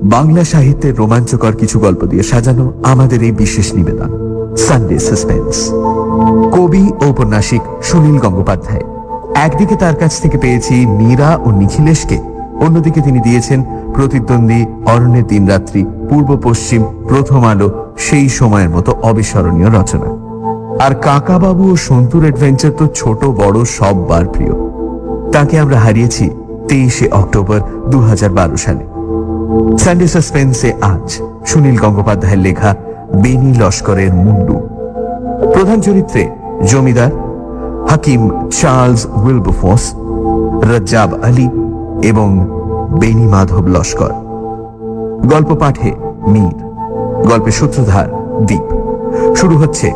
বাংলা সাহিত্যের রোমাঞ্চকর কিছু গল্প দিয়ে সাজানো আমাদের এই বিশেষ নিবেদন সানডে সাসপেন্স। কবি ও ঔপন্যাসিক সুনীল গঙ্গোপাধ্যায়। একদিকে তার কাছ থেকে পেয়েছি মীরা ও নিখিলেশকে, অন্যদিকে তিনি দিয়েছেন প্রতিদ্বন্দ্বী, অরণ্যের দিনরাত্রি, পূর্ব পশ্চিম, প্রথম আলো, সেই সময়ের মতো অবিস্মরণীয় রচনা। আর কাকাবাবু ও সন্তুর অ্যাডভেঞ্চার তো ছোট বড় সববার প্রিয়। তাকে আমরা হারিয়েছি 23শে অক্টোবর 2012 সালে। সানডে সাসপেন্সে আজ সুনীল গঙ্গোপাধ্যায়ের লেখা বেনি লস্করের মুন্ডু। প্রধান চরিত্রে জমিদার, হাকিম চার্লস উইলবারফোর্স, রজ্জাব আলী এবং বেনি মাধব লস্কর। গল্প পাঠে মীর, গল্পের সূত্রধার দীপ। শুরু হচ্ছে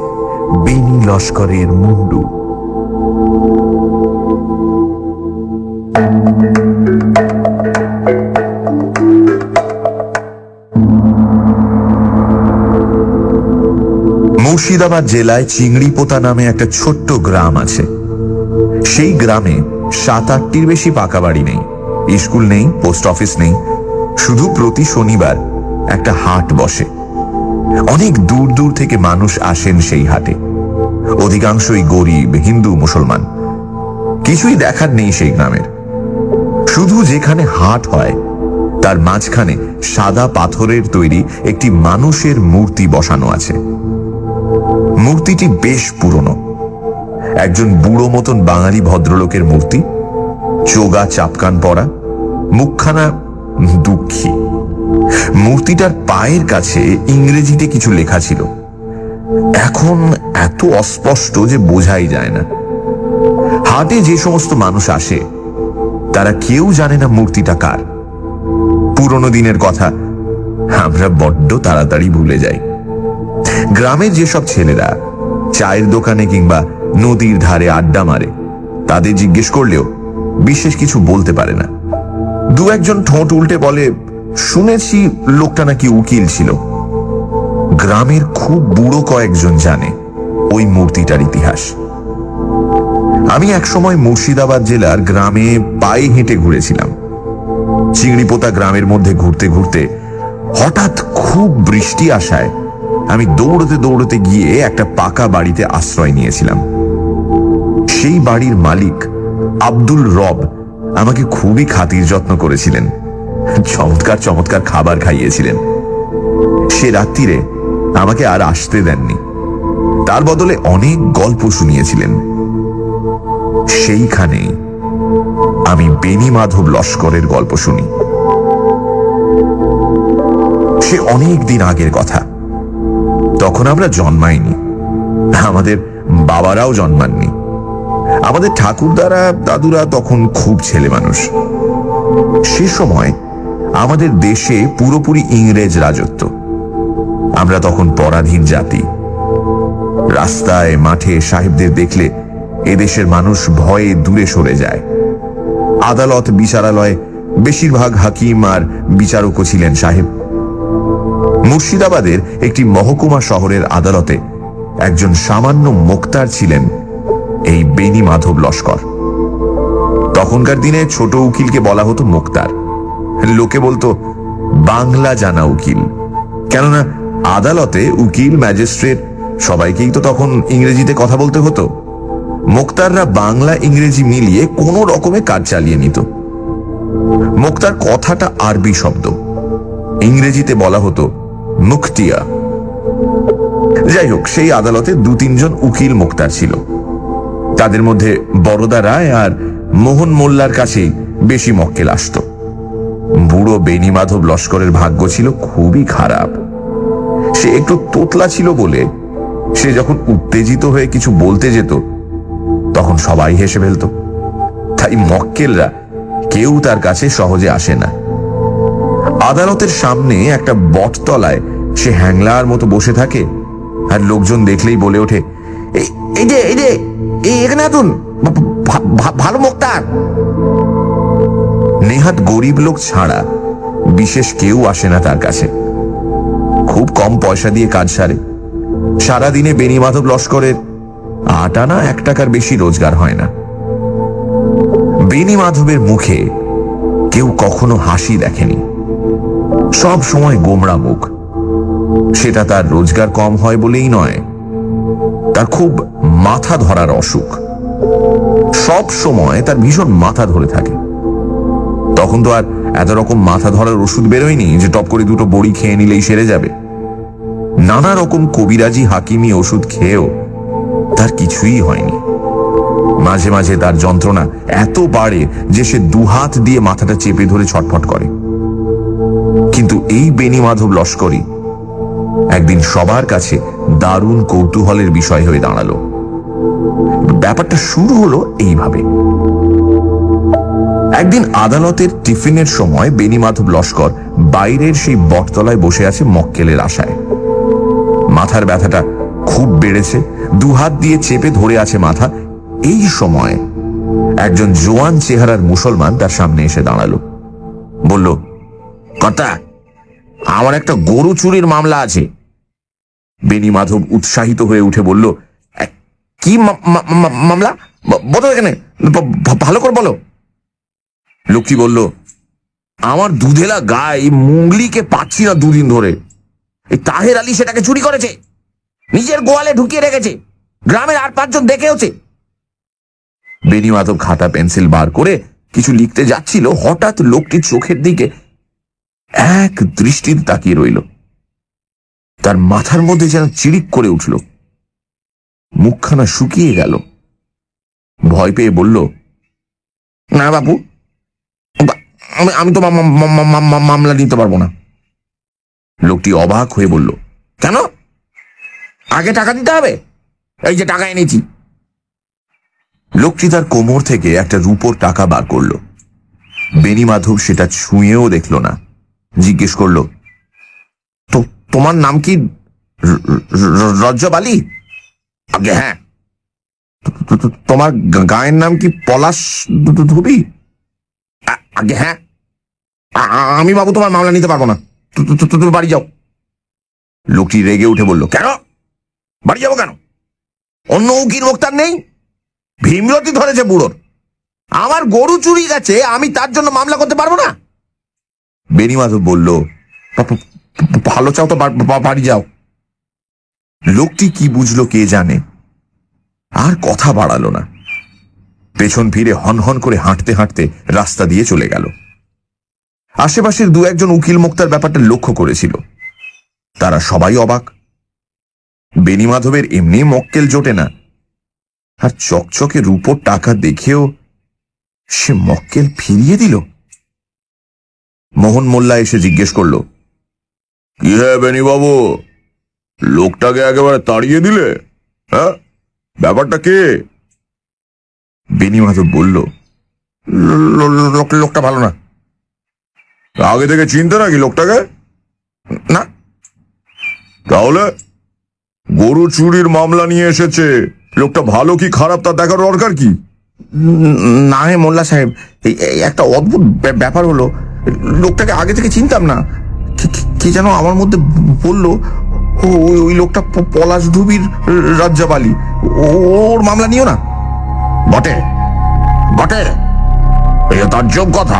বেনি লস্করের মুন্ডু। মুর্শিদাবাদ জেলায় চিংড়িপোতা নামে একটা ছোট্ট গ্রাম আছে। সেই গ্রামে 7-8টির বেশি পাকা বাড়ি নেই, স্কুল নেই, পোস্ট অফিস নেই। শুধু প্রতি শনিবার একটা হাট বসে। অনেক দূর দূর থেকে মানুষ আসেন সেই হাটে। অধিকাংশই গরিব, হিন্দু, মুসলমান। কিছুই দেখার নেই সেই গ্রামের। শুধু যেখানে হাট হয় তার মাঝখানে সাদা পাথরের তৈরি একটি মানুষের মূর্তি বসানো আছে। মূর্তিটি বেশ পুরনো, একজন বুড়ো মতন বাঙালি ভদ্রলোকের মূর্তি। চোগা চাপকান পরা, মুখখানা দুঃখী। মূর্তিটার পায়ের কাছে ইংরেজিতে কিছু লেখা ছিল, এখন এত অস্পষ্ট যে বোঝাই যায় না। হাটে যে সমস্ত মানুষ আসে তারা কেউ জানে না মূর্তিটা কার। পুরনো দিনের কথা আমরা বড্ড তাড়াতাড়ি ভুলে যাই। গ্রামের যেসব ছেলেরা চায়ের দোকানে কিংবা নদীর ধারে আড্ডা মারে তাদের জিজ্ঞেস করলেও বিশেষ কিছু বলতে পারে না। দু একজন ঠোঁট উল্টে বলে, শুনেছি লোকটা নাকি উকিল ছিল। গ্রামের খুব বুড়ো কয়েকজন জানে ওই মূর্তিটার ইতিহাস। আমি একসময় মুর্শিদাবাদ জেলার গ্রামে পায়ে হেঁটে ঘুরেছিলাম। চিংড়িপোতা গ্রামের মধ্যে ঘুরতে ঘুরতে হঠাৎ খুব বৃষ্টি আসায় আমি দৌড়তে দৌড়তে গিয়ে একটা পাকা বাড়িতে আশ্রয় নিয়েছিলাম। সেই বাড়ির মালিক আব্দুল রব আমাকে খুবই খাতির যত্ন করেছিলেন, চমৎকার চমৎকার খাবার খাইয়েছিলেন। সে রাত্রিরে আমাকে আর আসতে দেননি, তার বদলে অনেক গল্প শুনিয়েছিলেন। সেইখানেই আমি বেনি মাধব লস্করের গল্প শুনি। সে অনেক দিন আগের কথা, তখন আমরা জন্মাইনি, আমাদের বাবারাও জন্মাননি। আমাদের ঠাকুরদারা দাদুরা তখন খুব ছেলে মানুষ। সে সময় আমাদের দেশে পুরোপুরি ইংরেজ রাজত্ব। আমরা তখন পরাধীন জাতি। রাস্তায় মাঠে সাহেবদের দেখলে এদেশের মানুষ ভয়ে দূরে সরে যায়। আদালত বিচারালয়ে বেশিরভাগ হাকিম আর বিচারকও ছিলেন সাহেব। মুর্শিদাবাদের একটি মহকুমা শহরের আদালতে একজন সামান্য মোক্তার ছিলেন এই বেনি মাধব লস্কর। তখনকার দিনে ছোট উকিলকে বলা হতো মোক্তার। লোকে বলতো বাংলা জানা উকিল, কেননা আদালতে উকিল, ম্যাজিস্ট্রেট সবাইকেই তো তখন ইংরেজিতে কথা বলতে হতো। মোক্তাররা বাংলা ইংরেজি মিলিয়ে কোনো রকমে কাজ চালিয়ে নিত। মোক্তার কথাটা আরবি শব্দ, ইংরেজিতে বলা হতো মুখতিয়া। যাই হোক, সেই আদালতে 2-3 জন উকিল মোক্তার ছিল। তাদের মধ্যে বরদা রায় আর মোহন মোল্লার কাছেই বেশি মক্কেল আসত। বুড়ো বেনি মাধব লস্করের ভাগ্য ছিল খুবই খারাপ। সে একটু তোতলা ছিল বলে সে যখন উত্তেজিত হয়ে কিছু বলতে যেত তখন সবাই হেসে ফেলত। তাই মক্কেলরা কেউ তার কাছে সহজে আসে না। আদালতের সামনে একটা বটতলায় সে হ্যাংলার মতো বসে থাকে, আর লোকজন দেখলেই বলে ওঠে, এই যে এই যে এখানে আতুন, ভালো মোক্তার। নেহাত গরিব লোক ছাড়া বিশেষ কেউ আসে না তার কাছে। খুব কম পয়সা দিয়ে কাজ সারে। সারাদিনে বেনি মাধব লস্করের 8 আনা 1 টাকার বেশি রোজগার হয় না। বেনি মাধবের মুখে কেউ কখনো হাসি দেখেনি। সব সময় গোমড়া মুখ। সেটা তার রোজগার কম হয় বলেই নয়, তার খুব মাথা ধরার অসুখ। সব সময় তার ভীষণ মাথা ধরে থাকে। তখন তো আর এত রকম মাথা ধরার ওষুধ বেরোয়নি যে টপ করে দুটো বড়ি খেয়ে নিলেই সেরে যাবে। নানা রকম কবিরাজি হাকিমি ওষুধ খেয়েও তার কিছুই হয়নি। মাঝে মাঝে তার যন্ত্রণা এত বাড়ে যে সে দুহাত দিয়ে মাথাটা চেপে ধরে ছটফট করে। কিন্তু এই বেণীমাধব লস্করী একদিন সবার কাছে দারুণ কৌতূহলের বিষয় হয়ে দাঁড়ালো। ব্যাপারটা শুরু হলো এইভাবে। একদিন আদালতের টিফিনের সময় বেণীমাধব লস্কর বাইরের সেই বটতলায় বসে আছে মক্কেলের আশায়। মাথার ব্যথাটা খুব বেড়েছে, দুহাত দিয়ে চেপে ধরে আছে মাথা। এই সময় একজন জোয়ান চেহারার মুসলমান তার সামনে এসে দাঁড়ালো। বলল, কর্তা, আমার একটা গরু চুরির মামলা আছে। বেণীমাধব উৎসাহিত হয়ে উঠে বলল, কি মামলা? বলো এখানে, ভালো করে বলো। লোকটি বলল, আমার দুধেলা গায়ে মুঙ্গলিকে পাচ্ছি না দুদিন ধরে। এই তাহের আলী সেটাকে চুরি করেছে, নিজের গোয়ালে ঢুকিয়ে রেখেছে, গ্রামের আর 5 জন দেখেওছে। বেণীমাধব খাতা পেন্সিল বার করে কিছু লিখতে যাচ্ছিল, হঠাৎ লোকটির চোখের দিকে এক দৃষ্টিতে তাকিয়ে রইল। তার মাথার মধ্যে যেন চিড়িক করে উঠল, মুখখানা শুকিয়ে গেল। ভয় পেয়ে বলল, না বাবু, আমি তো মামলা নিতে পারবো না। লোকটি অবাক হয়ে বলল, কেন? আগে টাকা দিতে হবে। এই যে টাকা এনেছি। লোকটি তার কোমর থেকে একটা রূপোর টাকা বার করল। বেণীমাধব সেটা ছুঁয়েও দেখল না। জিজ্ঞেস করল, তো তোমার নাম কি রজ্জব আলী? আগে হ্যাঁ। তোমার গায়ের নাম কি পলাশ ধুবি? আগে হ্যাঁ। আমি বাবু তোমার মামলা নিতে পারবো না, তুমি বাড়ি যাও। লোকটি রেগে উঠে বলল, কেন বাড়ি যাবো কেন? অন্য উকিল মোক্তার নেই? ভীমরতি ধরেছে বুড়োর। আমার গরু চুরি গেছে, আমি তার জন্য মামলা করতে পারবো না? বেণীমাধব বলল, ভালো চাও তো বাড়ি যাও। লোকটি কি বুঝলো কে জানে, আর কথা বাড়ালো না। পেছন ফিরে হনহন করে হাঁটতে হাঁটতে রাস্তা দিয়ে চলে গেল। আশেপাশের 2-1 জন উকিল মোক্তার ব্যাপারটা লক্ষ্য করেছিল। তারা সবাই অবাক। বেণীমাধবের এমনি মক্কেল জোটে না, আর চকচকে রূপোর টাকা দেখেও সে মক্কেল ফিরিয়ে দিল। মোহন মোল্লা এসে জিজ্ঞেস করল, কি হ্যাঁ বেণীবাবু, লোকটাকে একেবারে তাড়িয়ে দিলে? হ্যাঁ, ব্যাপারটা কে? বেণীমাধব বলল, লোকটা ভালো না। আগে থেকে চিনতে নাকি লোকটাকে? না। তাহলে গরু চুরির মামলা নিয়ে এসেছে, লোকটা ভালো কি খারাপ তা দেখার দরকার কি? না হে মোল্লা সাহেব, এই একটা অদ্ভুত ব্যাপার হলো। লোকটাকে আগে থেকে চিনতাম না, কি যেন আমার মধ্যে বললো ওই লোকটা পলাশ ধুবির রজ্জব আলী, ওর মামলা নিও না। বটে বটে, এটা তার যোগ কথা।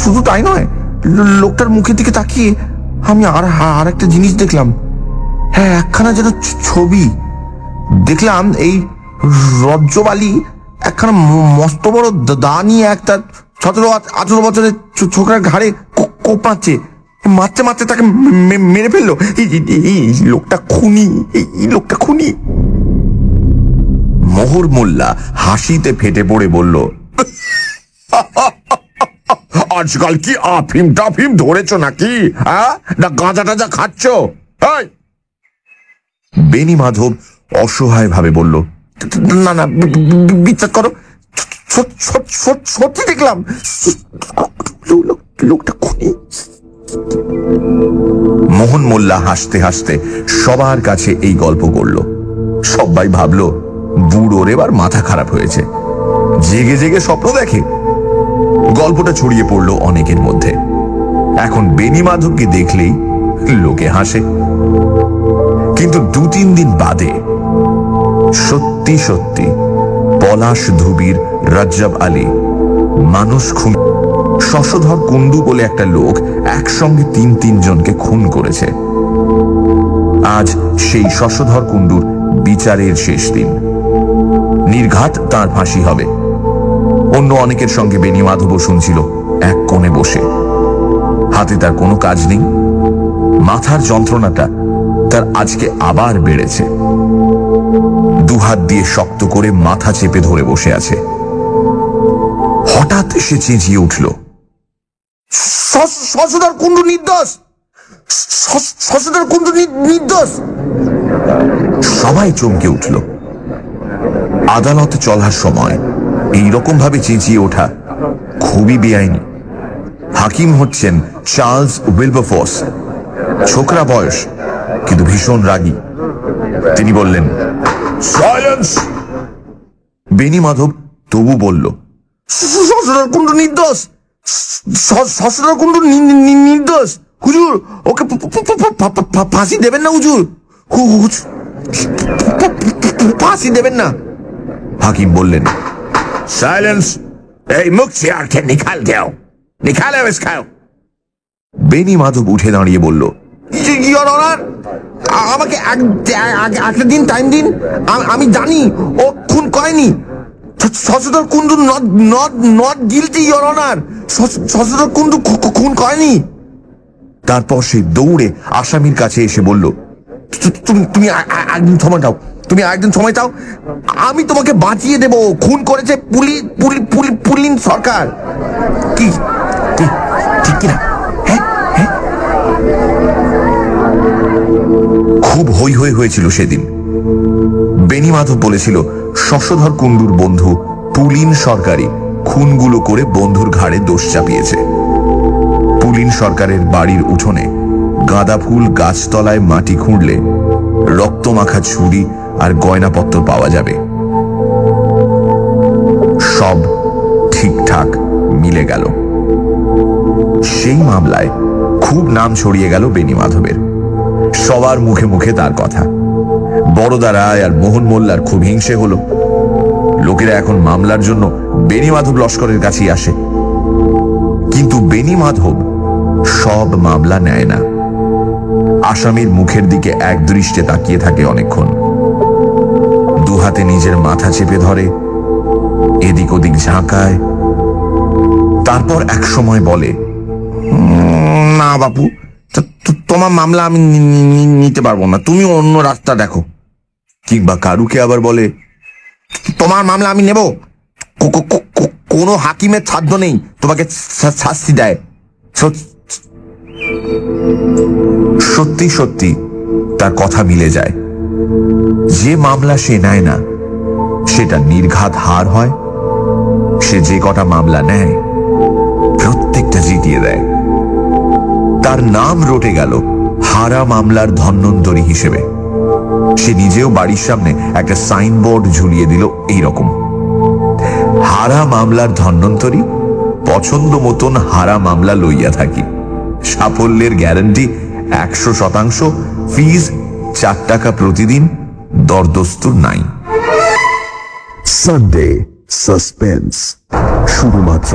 শুধু তাই নয়, লোকটার মুখের দিকে তাকিয়ে আমি আর একটা জিনিস দেখলাম। হ্যাঁ, একখানা যেন ছবি দেখলাম। এই রজ্জব আলী একখানা মস্ত বড় দা নিয়ে একটা 17-18 বছরের ছোকরার ঘাড়ে কোপ মারছে। মারতে মারতে তাকে মেরে ফেললো। এই লোকটা খুনি, এই লোকটা খুনি। মোহর মোল্লা হাসিতে ফেটে পড়ে বলল, আজকাল কি আফিম টাফিম ধরেছ নাকি? হ্যাঁ, না গাঁজা টাজা খাচ্ছ? বেণীমাধব অসহায় ভাবে বলল, না না, বিশ্বাস করো, সত্যি দেখলাম লোকটা খুনি। মোহন মোল্লা হাসতে হাসতে সবার কাছে এই গল্প করল। সবাই ভাবল বুড়োর এবার মাথা খারাপ হয়েছে, জেগে জেগে স্বপ্ন দেখে। গল্পটা ছড়িয়ে পড়ল অনেকের মধ্যে। এখন বেণীমাধবকে দেখলেই লোকে হাসে। কিন্তু 2-3 দিন বাদে সত্যি সত্যি পলাশ ধুবির রজ্জব আলী মানুষ খুন শশধর কুণ্ডু বলে একটা লোক একসঙ্গে তিন জনকে খুন করেছে। আজ সেই শশধর কুণ্ডুর বিচারের শেষ দিন। নির্ঘাত তার ফাঁসি হবে। অন্য অনেকের সঙ্গে বেনি মাধবও শুনছিল এক কোণে বসে। হাতে তার কোনো কাজ নেই। মাথার যন্ত্রণাটা তার আজকে আবার বেড়েছে। দুহাত দিয়ে শক্ত করে মাথা চেপে ধরে বসে আছে। হঠাৎ সে চেঁচিয়ে উঠল, শশধর কুণ্ডু নির্দোষ, শশধর কুণ্ডু নির্দোষ। সবাই চমকে উঠল। আদালতে চলার সময় এইরকম ভাবে চেঁচিয়ে ওঠা খুবই বেআইনি। হাকিম হচ্ছেন চার্লস উইলবারফোর্স। ছোকরা বয়স, কিন্তু ভীষণ রাগী। তিনি বললেন, সাইলেন্স। বেনি মাধব তবু বলল, শশধর কুণ্ডু নির্দোষ, শশধর কুণ্ডু নির্দোষ। হুজুর, ওকে ফাঁসি দেবেন না হুজুর, ফাঁসি দেবেন না। হাকিম বললেন, সাইলেন্স, এই মুখ চেয়ারকে নিকাল দাও, নিকালে খাও। বেনি মাধব উঠে দাঁড়িয়ে বলল, ইওর অনার, আমাকে একটা দিন টাইম দিন। আমি জানি ও খুন করেনি। Shashadhar Kundu not guilty your honour. Shashadhar Kundu খুন করেনি। তারপর সে দৌড়ে আসামির কাছে এসে বলল, তুমি একদিন সময় দাও, তুমি একদিন সময় দাও, আমি তোমাকে বাঁচিয়ে দেব। খুন করেছে পুলিন সরকার। কি ঠিক কিনা? খুব হই হই হয়েছিল সেদিন। বেনি মাধব বলেছিল শশধর কুণ্ডুর বন্ধু পুলিন সরকারই খুনগুলো করে বন্ধুর ঘাড়ে দোষ চাপিয়েছে। পুলিন সরকারের বাড়ির উঠোনে গাঁদা ফুল গাছতলায় মাটি খুঁড়লে রক্তমাখা ছুরি আর গয়নাপত্র পাওয়া যাবে। সব ঠিকঠাক মিলে গেল। সেই মামলায় খুব নাম ছড়িয়ে গেল বেনি মাধবের। সবার মুখে মুখে তার কথা। বড়দা রায় আর মোহন মোল্লার খুব হিংসে হলো। লোকেরা এখন মামলার জন্য বেনি মাধব লস্করের কাছেই আসে। কিন্তু বেনি মাধব সব মামলা নেয় না। আসামির মুখের দিকে এক দৃষ্টে তাকিয়ে থাকে অনেকক্ষণ। দুহাতে নিজের মাথা চেপে ধরে, এদিক ওদিক ঝাঁকায়। তারপর এক সময় বলে, না বাপু, তোমার মামলা আমি নিতে পারবো না, তুমি অন্য রাস্তা দেখো। কিংবা কারুকে আবার বলে, তোমার মামলা আমি নেব, কোনো হাকিমের সাধ্য নেই তোমাকে শাস্তি দেয়। সত্যি সত্যি তার কথা মিলে যায়। যে মামলা সে নেয় না সেটা নির্ঘাত হার হয়। সে যে কটা মামলা নেয় প্রত্যেকটা জিতিয়ে দেয়। তার নাম রটে গেল হারা মামলার ধন্বন্তরী হিসেবে। সে নিজেও বাড়ির সামনে একটা সাইনবোর্ড ঝুলিয়ে দিল এইরকম, হারা মামলার ধন্বন্তরী, পছন্দ মতন হারা মামলা লইয়া থাকি। সাফল্যের গ্যারান্টি 100%, ফিজ 4 টাকা প্রতিদিন, দরদস্তুর নাই। সানডে সাসপেন্স, শুধুমাত্র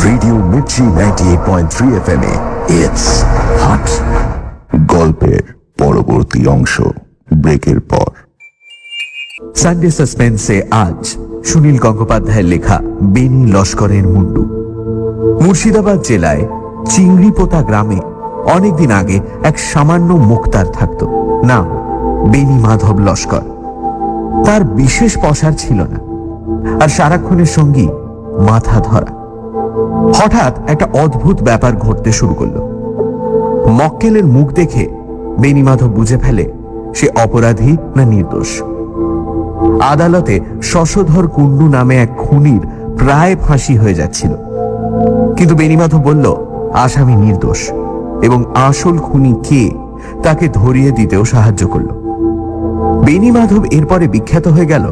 radio Mirchi 98.3 FM A. It's hot. গল্পের পরবর্তী অংশ ব্রেকের পর। সানডে সাসপেন্সে আজ সুনীল গঙ্গোপাধ্যায়ের লেখা বেনি লস্করের মুন্ডু। মুর্শিদাবাদ জেলায় চিংড়িপোতা গ্রামে অনেকদিন আগে এক সামান্য মুক্তার থাকত, নাম বেনি মাধব লস্কর। তার বিশেষ পসার ছিল না, আর সারাক্ষণের সঙ্গী মাথা ধরা। হঠাৎ একটা অদ্ভুত ব্যাপার ঘটতে শুরু করলো। মক্কেলের মুখ দেখে বেনি মাধব বুঝে ফেলে সে অপরাধী না নির্দোষ। আদালতে শশধর কুণ্ডু নামে এক খুনির প্রায় ফাঁসি হয়ে যাচ্ছিল, কিন্তু বেনি মাধব বলল আসামি নির্দোষ এবং আসল খুনি কে তাকে ধরিয়ে দিতেও সাহায্য করল। বেনি মাধব এরপরে বিখ্যাত হয়ে গেল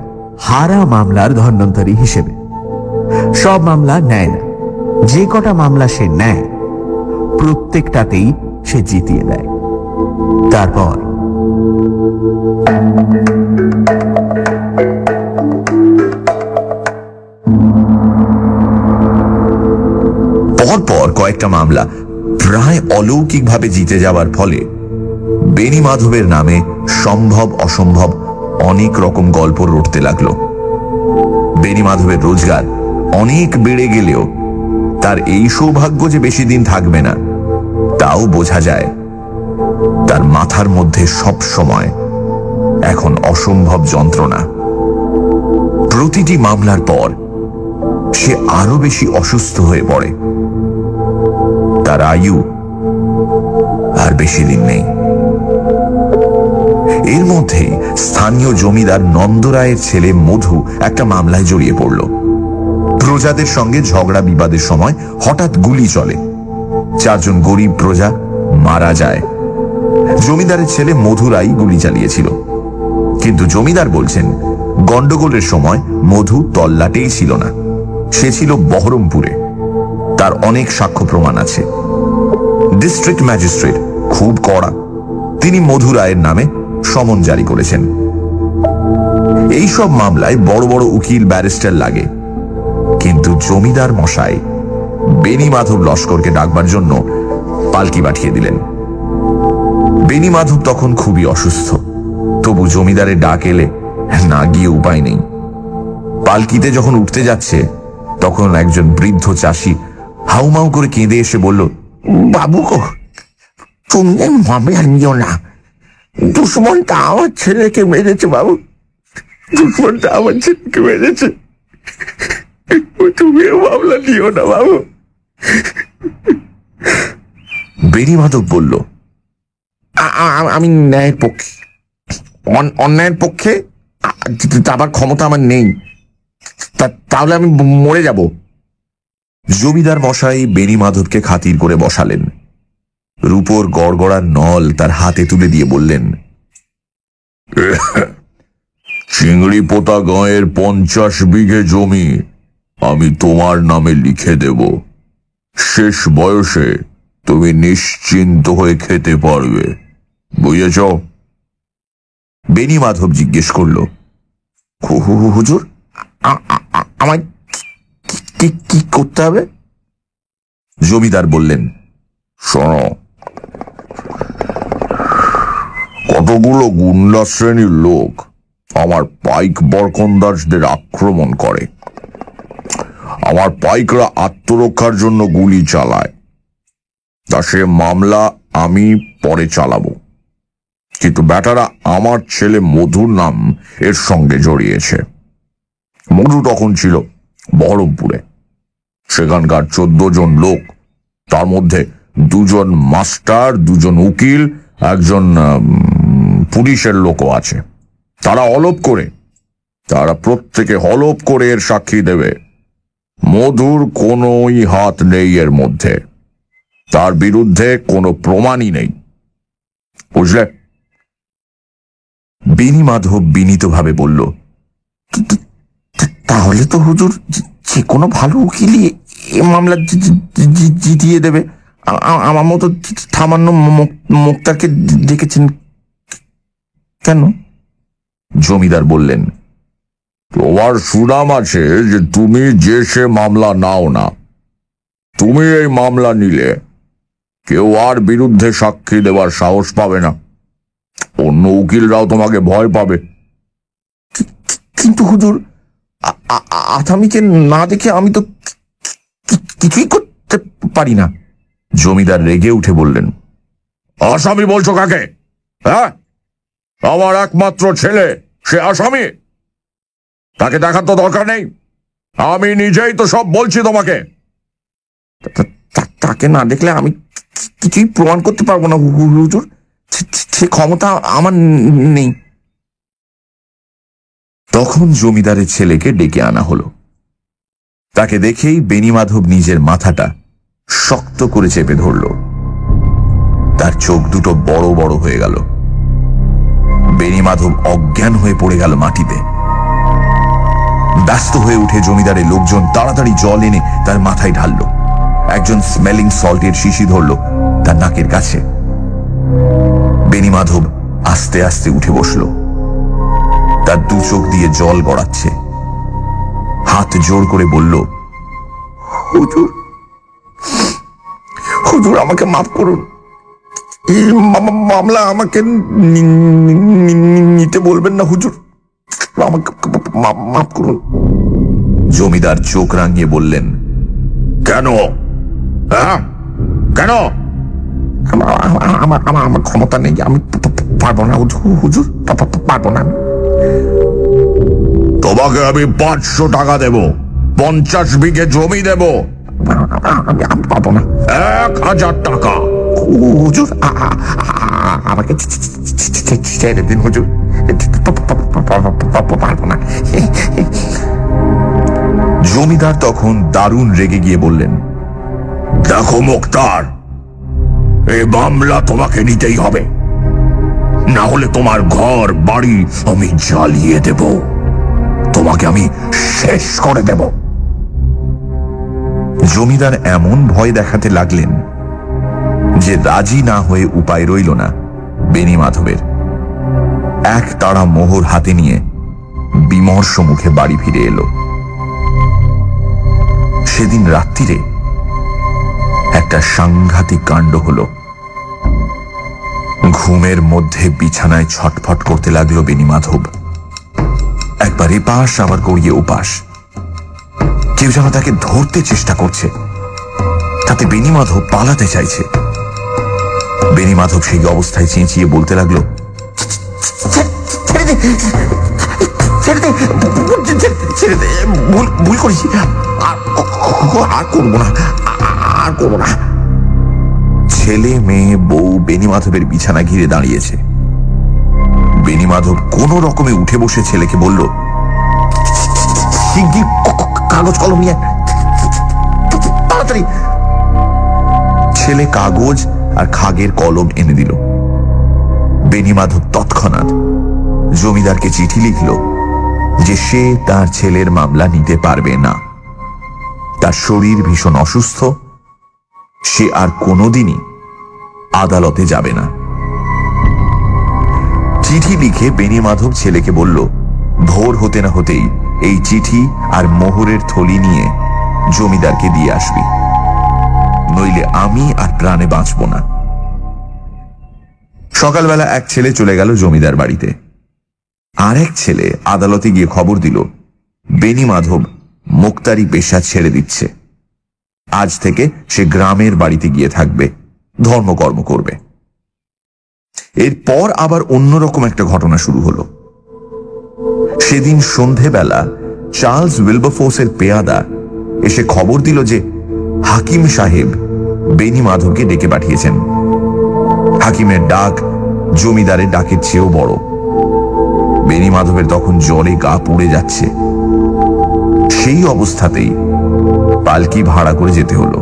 হারা মামলার ধন্বন্তরী হিসেবে। সব মামলা নেয় না, যে কটা মামলা সে নেয় প্রত্যেকটাতেই সে জিতিয়ে দেয়। তারপর পর কয়েকটা মামলা প্রায় অলৌকিকভাবে জিতে যাওয়ার ফলে বেনি মাধবের নামে সম্ভব অসম্ভব অনেক রকম গল্প রটতে লাগলো। বেনি মাধবের রোজগার অনেক বেড়ে গেলেও তার এই সৌভাগ্য যে বেশি দিন থাকবে না তাও বোঝা যায়। তার মাথার মধ্যে সব সময় এখন অসম্ভব যন্ত্রণা। প্রতিটি মামলার পর সে আরো বেশি অসুস্থ হয়ে পড়ে। তার আয়ু আর বেশি দিন নেই। এর মধ্যে স্থানীয় জমিদার নন্দরায়ের ছেলে মধু একটা মামলায় জড়িয়ে পড়ল। প্রজাদের সঙ্গে ঝগড়া বিবাদের সময় হঠাৎ গুলি চলে, 4 জন গরিব প্রজা মারা যায়। জমিদারের ছেলে মধুরাই গুলি চালিয়েছিল, কিন্তু জমিদার বলছেন গন্ডগোলের সময় মধু তল্লাটেই ছিল না, সে ছিল বহরমপুরে। তার অনেক সাক্ষ্য প্রমাণ আছে। ডিস্ট্রিক্ট ম্যাজিস্ট্রেট খুব কড়া, তিনি মধুরায়ের নামে সমন জারি করেছেন। এই সব মামলায় বড় বড় উকিল ব্যারিস্টার লাগে, কিন্তু জমিদার মশাই বেনি মাধব লস্করকে ডাকবার জন্য পালকি পাঠিয়ে দিলেন। বেনি মাধব তখন খুবই অসুস্থ, তবু জমিদারের ডাক এলে না গিয়ে উপায় নেই। পালকিতে যখন উঠতে যাচ্ছে তখন একজন বৃদ্ধ চাষি হাউমাউ করে কেঁদে এসে বলল, বাবু গো, তুমি মামলা নিও না, দুশ্মনটা আমার ছেলেকে মেরেছে বাবু, দুশ্মনটা আমার ছেলেকে মেরেছে, তুমি মামলা নিও না বাবু। বেনি মাধব বলল, আমি ন্যায়ের পক্ষে, অন্যায়ের পক্ষে যাবার ক্ষমতা আমার নেই, তাহলে আমি মরে যাব। জমিদার মশাই বেনি মাধবকে খাতির করে বসালেন। রূপোর গড়গড়ার নল তার হাতে তুলে দিয়ে বললেন, চিংড়ি পোতা গাঁয়ের 50 বিঘে জমি আমি তোমার নামে লিখে দেব। শেষ বয়সে তুমি নিশ্চিন্ত হয়ে খেতে পারবে, বুঝেছ? বেনি মাধব জিজ্ঞেস করল, হুজুর, আমায় কি করতে হবে? জমিদার বললেন, শোনো, কতগুলো গুন্ডা শ্রেণীর লোক আমার পাইক বরকন্দাজদের আক্রমণ করে। আমার পাইকরা আত্মরক্ষার জন্য গুলি চালায়, তা সে মামলা আমি পরে চালাবো, কিন্তু ব্যাটারা আমার ছেলে মধুর নাম এর সঙ্গে জড়িয়েছে। মধু তখন ছিল বহরমপুরে। সেখানকার 14 জন লোক, তার মধ্যে 2 জন মাস্টার, 2 জন উকিল, একজন পুলিশের লোকও আছে। তারা প্রত্যেকে হলপ করে এর সাক্ষী দেবে মধুর কোনোই হাত নেই এর মধ্যে, তার বিরুদ্ধে কোনো প্রমাণই নেই, বুঝলে? বেনি মাধব বিনীতভাবে বলল, তাহলে তো হুজুর যে কোনো ভালো উকিলই এ মামলা জিতিয়ে দেবে। আমার মতো সামান্য মুক্তারকে দেখেছেন কেন? জমিদার বললেন, তোমার সুনাম আছে যে তুমি যে সে মামলা নাও না। তুমি এই মামলা নিলে কেউ আর বিরুদ্ধে সাক্ষী দেওয়ার সাহস পাবে না, অন্য উকিলরাও তোমাকে ভয় পাবে। কিন্তু হুজুর, আসামিকে না দেখে আমি তো কিছুই করতে পারি না। জমিদার রেগে উঠে বললেন, আসামি বলছো কাকে? হ্যাঁ, আমার একমাত্র ছেলে সে আসামি, তাকে দেখার তো দরকার নেই, আমি নিজেই তো সব বলছি তোমাকে। তাকে না দেখলে আমি কিছুই প্রমাণ করতে পারবো না হুজুর, সে ক্ষমতা আমার নেই। তখন জমিদারের ছেলেকে ডেকে আনা হলো। তাকে দেখেই বেনি মাধব নিজের মাথাটা শক্ত করে চেপে ধরল। তার চোখ দুটো বড় বড় হয়ে গেল। বেনি মাধব অজ্ঞান হয়ে পড়ে গেল মাটিতে। ব্যস্ত হয়ে উঠে জমিদারের লোকজন তাড়াতাড়ি জল এনে তার মাথায় ঢালল। একজন স্মেলিং সল্টের শিশি ধরল তার নাকের কাছে। বেনি মাধব আস্তে আস্তে উঠে বসল। তার 2 চোখ দিয়ে জল গড়াচ্ছে। হাত জোর করে বলল, হুজুর, হুজুর আমাকে মাফ করুন, এই মামলা আমাকে নিতে বলবেন না হুজুর, আমাকে মাফ করুন। জমিদার চোখ রাঙিয়ে বললেন, কেন? হ্যাঁ, কেন? আমার ক্ষমতা নেই, আমি পারবো না হুজুর, পারবো না। তোমাকে আমি 500 টাকা দেব, 50 বিঘে জমি দেব। আমি পারবো না। 1000 টাকা। হুজুর আমাকে ছেড়ে দিন হুজুর, পারবো না। জমিদার তখন দারুণ রেগে গিয়ে বললেন, দেখো মোক্তার, এই মামলা তোমাকে নিতেই হবে, না হলে তোমার ঘর বাড়ি আমি জ্বালিয়ে দেব, তোমাকে আমি শেষ করে দেব। জমিদার এমন ভয় দেখাতে লাগলেন যে রাজি না হয়ে উপায় রইল না বেনি মাধবের। এক তাড়া মোহর হাতে নিয়ে বিমর্ষ মুখে বাড়ি ফিরে এলো। সেদিন রাত্রিরে একটা সাংঘাতিক কাণ্ড হলো। ঘুমের মধ্যে বিছানায় ছটফট করতে লাগলো বেনি মাধব। একবার এপাশ আবার গড়িয়ে ওপাশ, কেউ যেন তাকে ধরতে চেষ্টা করছে, তাতে বেনি মাধব পালাতে চাইছে। বেনি মাধব সেই অবস্থায় চেঁচিয়ে বলতে লাগলো, ভুল করেছি, আর করবো না, আর করবো না। ছেলে মেয়ে বউ বেনি মাধবের বিছানা ঘিরে দাঁড়িয়েছে। বেনি মাধব কোন রকমে উঠে বসে ছেলেকে বলল, শিগগির কাগজ কলম নিয়ে তাড়াতাড়ি। ছেলে কাগজ আর খাগের কলম এনে দিল। বেনি মাধব তৎক্ষণাৎ জমিদারকে চিঠি লিখল যে সে তার ছেলের মামলা নিতে পারবে না, তার শরীর ভীষণ অসুস্থ, সে আর কোনোদিনই আদালতে যাবে না। চিঠি লিখে বেনি মাধব ছেলেকে বলল, ভোর হতে না হতেই এই চিঠি আর মোহরের থলি নিয়ে জমিদারকে দিয়ে আসবি, নইলে আমি আর প্রাণে বাঁচব না। সকালবেলা এক ছেলে চলে গেল জমিদার বাড়িতে, আর এক ছেলে আদালতে গিয়ে খবর দিল বেনি মাধব মোক্তারি পেশা ছেড়ে দিচ্ছে, আজ থেকে সে গ্রামের বাড়িতে গিয়ে থাকবে, ধর্মকর্ম করবে। এরপর আবার অন্যরকম একটা ঘটনা শুরু হলো। সেদিন সন্ধেবেলা চার্লস উইলবারফোর্সের পেয়াদা এসে খবর দিল যে হাকিম সাহেব বেনি মাধবকে ডেকে পাঠিয়েছেন। হাকিমের ডাক জমিদারের ডাকের চেয়েও বড়। বেনি মাধবের তখন জ্বরে গা পুড়ে যাচ্ছে। সেই অবস্থাতেই পালকি ভাড়া করে যেতে হলো।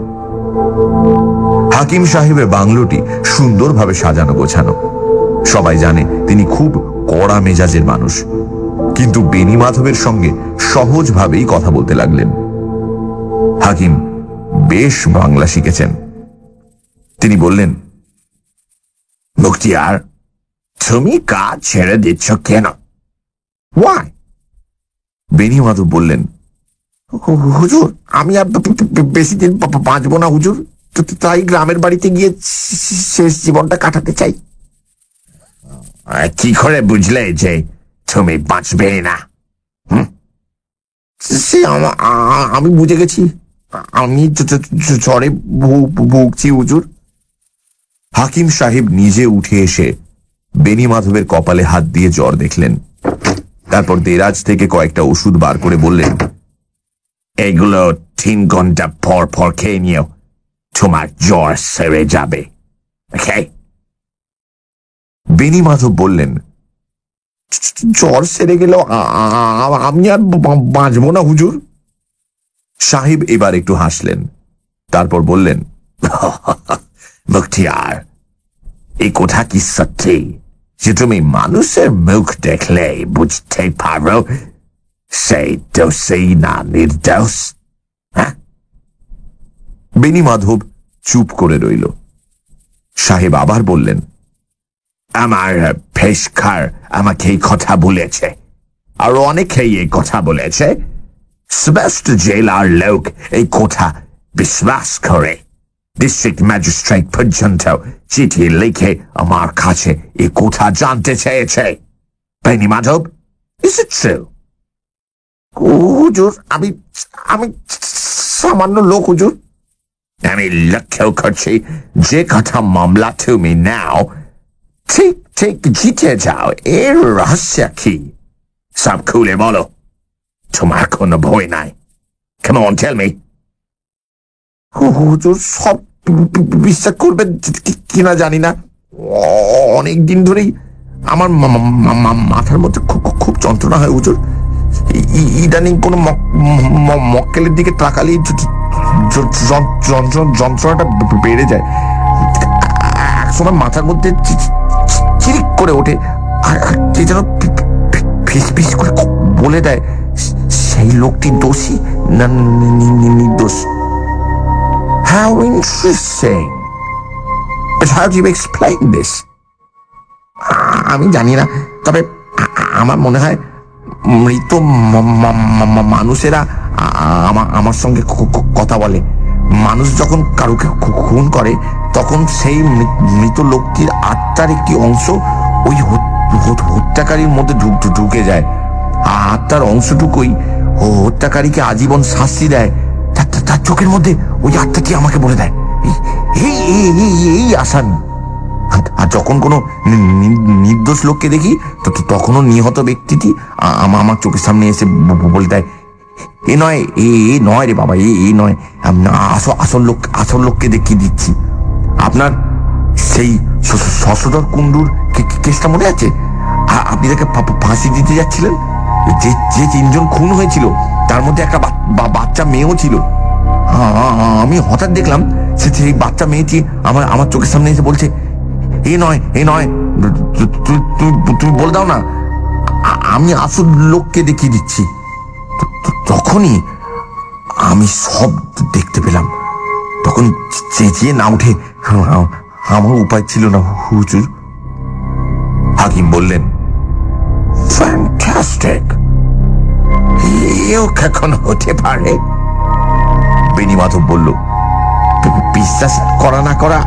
হাকিম সাহেবের বাংলোটি সুন্দরভাবে সাজানো গোছানো। সবাই জানে তিনি খুব কড়া মেজাজের মানুষ, কিন্তু বেনি মাধবের সঙ্গে সহজভাবেই কথা বলতে লাগলেন। হাকিম বেশ বাংলা শিখেছেন। তিনি বললেন, মুখতিয়ার, তুমি কাজ ছেড়ে দিচ্ছ কেন? ওয়াই? বেনি মাধব বললেন, হুজুর আমি আর বেশি দিন বাঁচবো না হুজুর, তাই গ্রামের বাড়িতে গিয়ে শেষ জীবনটা কাটাতে চাই। কি করে বুঝলে যে তুমি বাঁচবে না? সে আমি বুঝে গেছি, আমি জ্বরে ভুগছি হুজুর। হাকিম সাহেব নিজে উঠে এসে বেনি মাধবের কপালে হাত দিয়ে জ্বর দেখলেন। তারপর দেরাজ থেকে কয়েকটা ওষুধ বার করে বললেন, এগুলো 3 ঘন্টা পর পর খেয়ে নিও, তোমার জ্বর সেরে যাবে। বেনি মাধব বললেন, জ্বর সেরে গেলেও আমি আর বাঁচবো না হুজুর। সাহেব এবার একটু হাসলেন, তারপর বললেন, মুখতিয়ার, এই কথা কি সত্যি যে তুমি মানুষের মুখ দেখলে বুঝতে পারো সেই দোষী না নির্দোষ? বেনি মাধব চুপ করে রইল। সাহেব আবার বললেন, আমার পেশকার আমাকে এই কথা বলেছে, আর অনেকেই এই কথা বলেছে। স্পষ্ট জেলার লোক এই কথা বিশ্বাস করে, ডিস্ট্রিক্ট ম্যাজিস্ট্রেট পর্যন্ত চিঠি লিখে আমার কাছে এ কথা জানতে চেয়েছে। বেনি মাধব, ইজ ইট ট্রু? হুজুর, আমি আমি সামান্য লোক হুজুর। আমি লক্ষ্য করছি যে কথা মামলা তুমি নাও ঠিক ঠিক জিতে যাও। এর রহস্য কি? সব খুলে বলো। তোমার কোনো ভয় নাই। Come on, tell me. হুজুর, সব বিশ্বাস করবেন কিনা জানি না, অনেক দিন ধরেই আমার মাথার মধ্যে খুব যন্ত্রণা হয় হুজুর। ইদানিং কোনো মক্কেলের দিকে তাকালেই যন্ত্রণাটা বেড়ে যায়। একসময় মাথার মধ্যে চিরিক করে ওঠে, আর কে যেন ফিস ফিস করে বলে দেয় সেই লোকটি দোষী না নির্দোষ। How interesting. But how do you explain this? আমি জানি না, তবে আমার মনে হয় মৃত মানুষেরা আমার সঙ্গে কথা বলে। মানুষ যখন কারুকে খুন করে তখন সেই মৃত লোকটির আত্মার একটি অংশ ওই হত্যাকারীর মধ্যে ঢুকে যায়। আত্মার অংশটুকুই হত্যাকারীকে আজীবন শাস্তি দেয়। তার চোখের মধ্যে ওই আত্মাটি আমাকে বলে দেয় এই আসামি। আর যখন কোনো নির্দোষ লোককে দেখি তখনও নিহত ব্যক্তিটি আমার চোখের সামনে এসে বলে দেয়, এ নয়, এ নয় রে বাবা, এ নয়, আসল লোককে দেখিয়ে দিচ্ছি। আপনার সেই শশধর কুণ্ডুর কেসটা মনে আছে? আপনি তাকে ফাঁসি দিতে যাচ্ছিলেন। যে তিনজন খুন হয়েছিল তার মধ্যে একটা বাচ্চা মেয়েও ছিল। আমি হঠাৎ দেখলাম সেই বাচ্চা মেয়েটি আমার চোখের সামনে এসে বলছে, এ নয়, এ নয়, তুমি বলে দাও না, আমি আসল লোককে দেখিয়ে দিচ্ছি। তখনই আমি সব দেখতে পেলাম। তখন চেঁচিয়ে না উঠে আমার উপায় ছিল না হুজুর। হাকিম বললেন, ফ্যান্টাস্টিক, এও কখন হতে পারে? বেনি মাধব বলল, বিশ্বাস করা না করা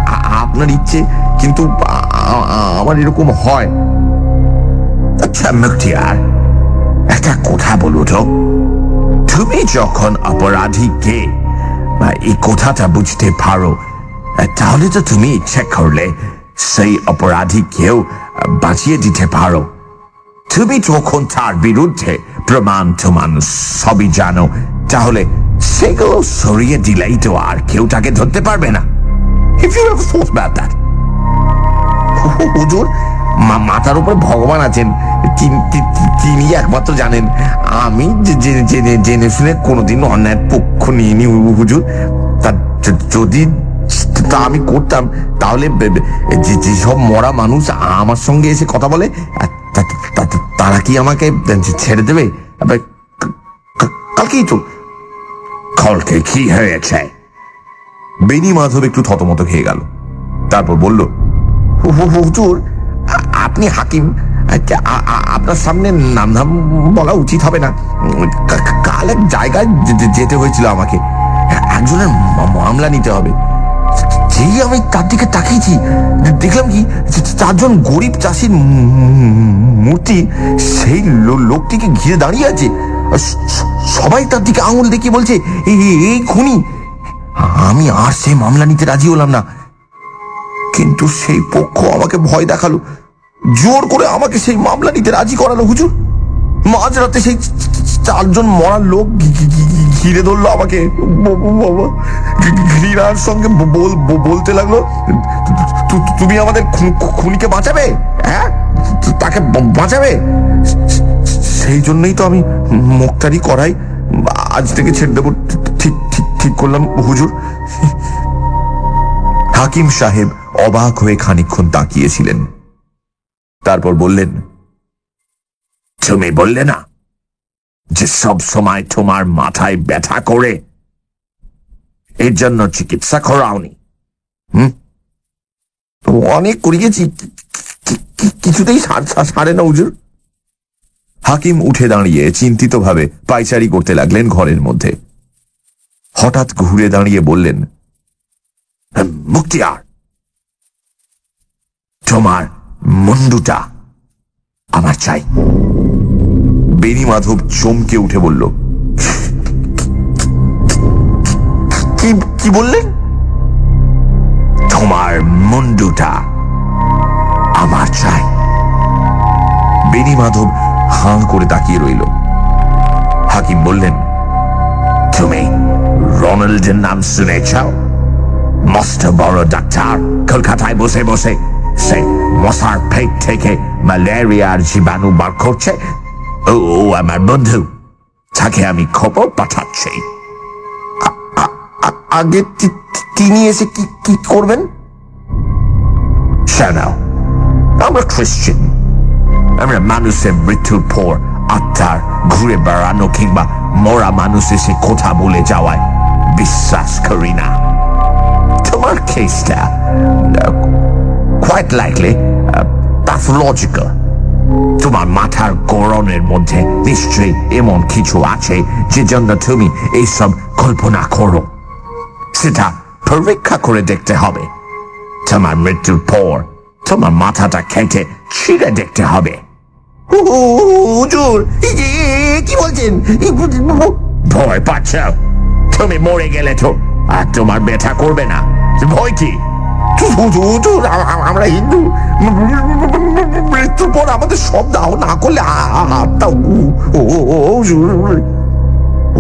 আপনার ইচ্ছে, কিন্তু আমার এরকম হয়। আচ্ছা মুখতিয়ার, একটা কথা বলো তো, তুমি যখন অপরাধীকে এই কথাটা বুঝতে পারো, তাহলে তো তুমি ইচ্ছে করলে সেই অপরাধীকেও বাঁচিয়ে দিতে পারো। তুমি যখন তার বিরুদ্ধে প্রমাণ সবই জানো, তাহলে সেগুলো সরিয়ে দিলেই তো আর কেউ তাকে ধরতে পারবে না। If you ever thought about that? হুজুর, মাথার উপর ভগবান আছেন, তিনি একমাত্র জানেন। আমি জেনে শুনে কোনোদিন অন্যায়ের পক্ষ নিইনি হুজুর। তা যদি তা আমি করতাম, তাহলে যেসব মরা মানুষ আমার সঙ্গে এসে কথা বলে তারা কি আমাকে ছেড়ে দেবে? কালকেই তো। কালকে কি হয়েছে? বেনি মাধব একটু থতমত খেয়ে গেল, তারপর বলল, হুজুর, আপনি হাকিম, আপনার সামনে নাম বলা উচিত হবে না। কাল এক জায়গায় যেতে হয়েছিল আমাকে, একজনের মামলা নিতে হবে। যেই আমি তার দিকে তাকিয়েছি, দেখলাম কি চারজন গরিব চাষির মূর্তি সেই লোকটিকে ঘিরে দাঁড়িয়ে আছে। সবাই তার দিকে আঙুল দেখিয়ে বলছে, এই খুনি। আমি আর সেই মামলা নিতে রাজি হলাম না, কিন্তু সেই পক্ষ আমাকে ভয় দেখালো, জোর করে আমাকে সেই মামলা নিতে রাজি করালো হুজুর। মাঝরাতে সেই চারজন মরা লোক ঘিরে ধরলো আমাকে। ঘৃণার সঙ্গে বলতে লাগলো, তুমি আমাদের খুনিকে বাঁচাবে, হ্যাঁ, তাকে বাঁচাবে। সেই জন্যই তো আমি মোক্তারি করাই আজ থেকে ছেড়ে দেবো ঠিক করলাম হুজুর। হাকিম সাহেব অবাক হয়ে খানিকক্ষণ তাকিয়েছিলেন, তারপর বললেন, তুমি বললে না যে সব সময় তোমার মাথায় ব্যথা করে, এর জন্য চিকিৎসা করাওনি? অনেক করিয়েছি, কিছুতেই সারে না হুজুর। হাকিম উঠে দাঁড়িয়ে চিন্তিতভাবে পায়চারি করতে লাগলেন ঘরের মধ্যে। হঠাৎ ঘুরে দাঁড়িয়ে বললেন, মুক্তিয়ার, তোমার মুন্ডুটা আমার চাই। বেনি মাধব চমকে উঠে বলল, কি বললেন? তোমার মুন্ডুটা আমার চাই। বেনি মাধব হাঁ করে তাকিয়ে রইল। হাকিম বললেন, তুমি রোনাল্ডের নাম শুনেছ? মস্ত বড় ডাক্তার, কলকাতায় বসে বসে সে মশার পেট থেকে ম্যালেরিয়ার জীবাণু বার করছে। ও আমার বন্ধু, তাকে আমি খবর পাঠাচ্ছি। আগে তিনি এসে কি করবেন? শোনাও, আমরা খ্রিস্টান, আমরা মানুষের মৃত্যুর পর আত্মার ঘুরে বেড়ানো কিংবা মরা মানুষ এসে কথা বলে যাওয়ায় বিশ্বাস করি না। তোমার কেসটা quite likely pathological। তোমার মাথার গড়নের মধ্যে নিশ্চয়ই এমন কিছু আছে যে জন্য তুমি এইসব কল্পনা করো। সেটা পরীক্ষা করে দেখতে হবে। তোমার মৃত্যুর পর তোমার মাথাটা কেটে ছিঁড়ে দেখতে হবে। হুজুর, কি বলছেন? ভয় পাচ্ছ? তুমি মরে গেলে তো আর তোমার ব্যথা করবে না। ভয় কি? হুজুর, আমরা হিন্দু, মৃত্যুর পর আমাদের সব দাহ না করলে আত্মা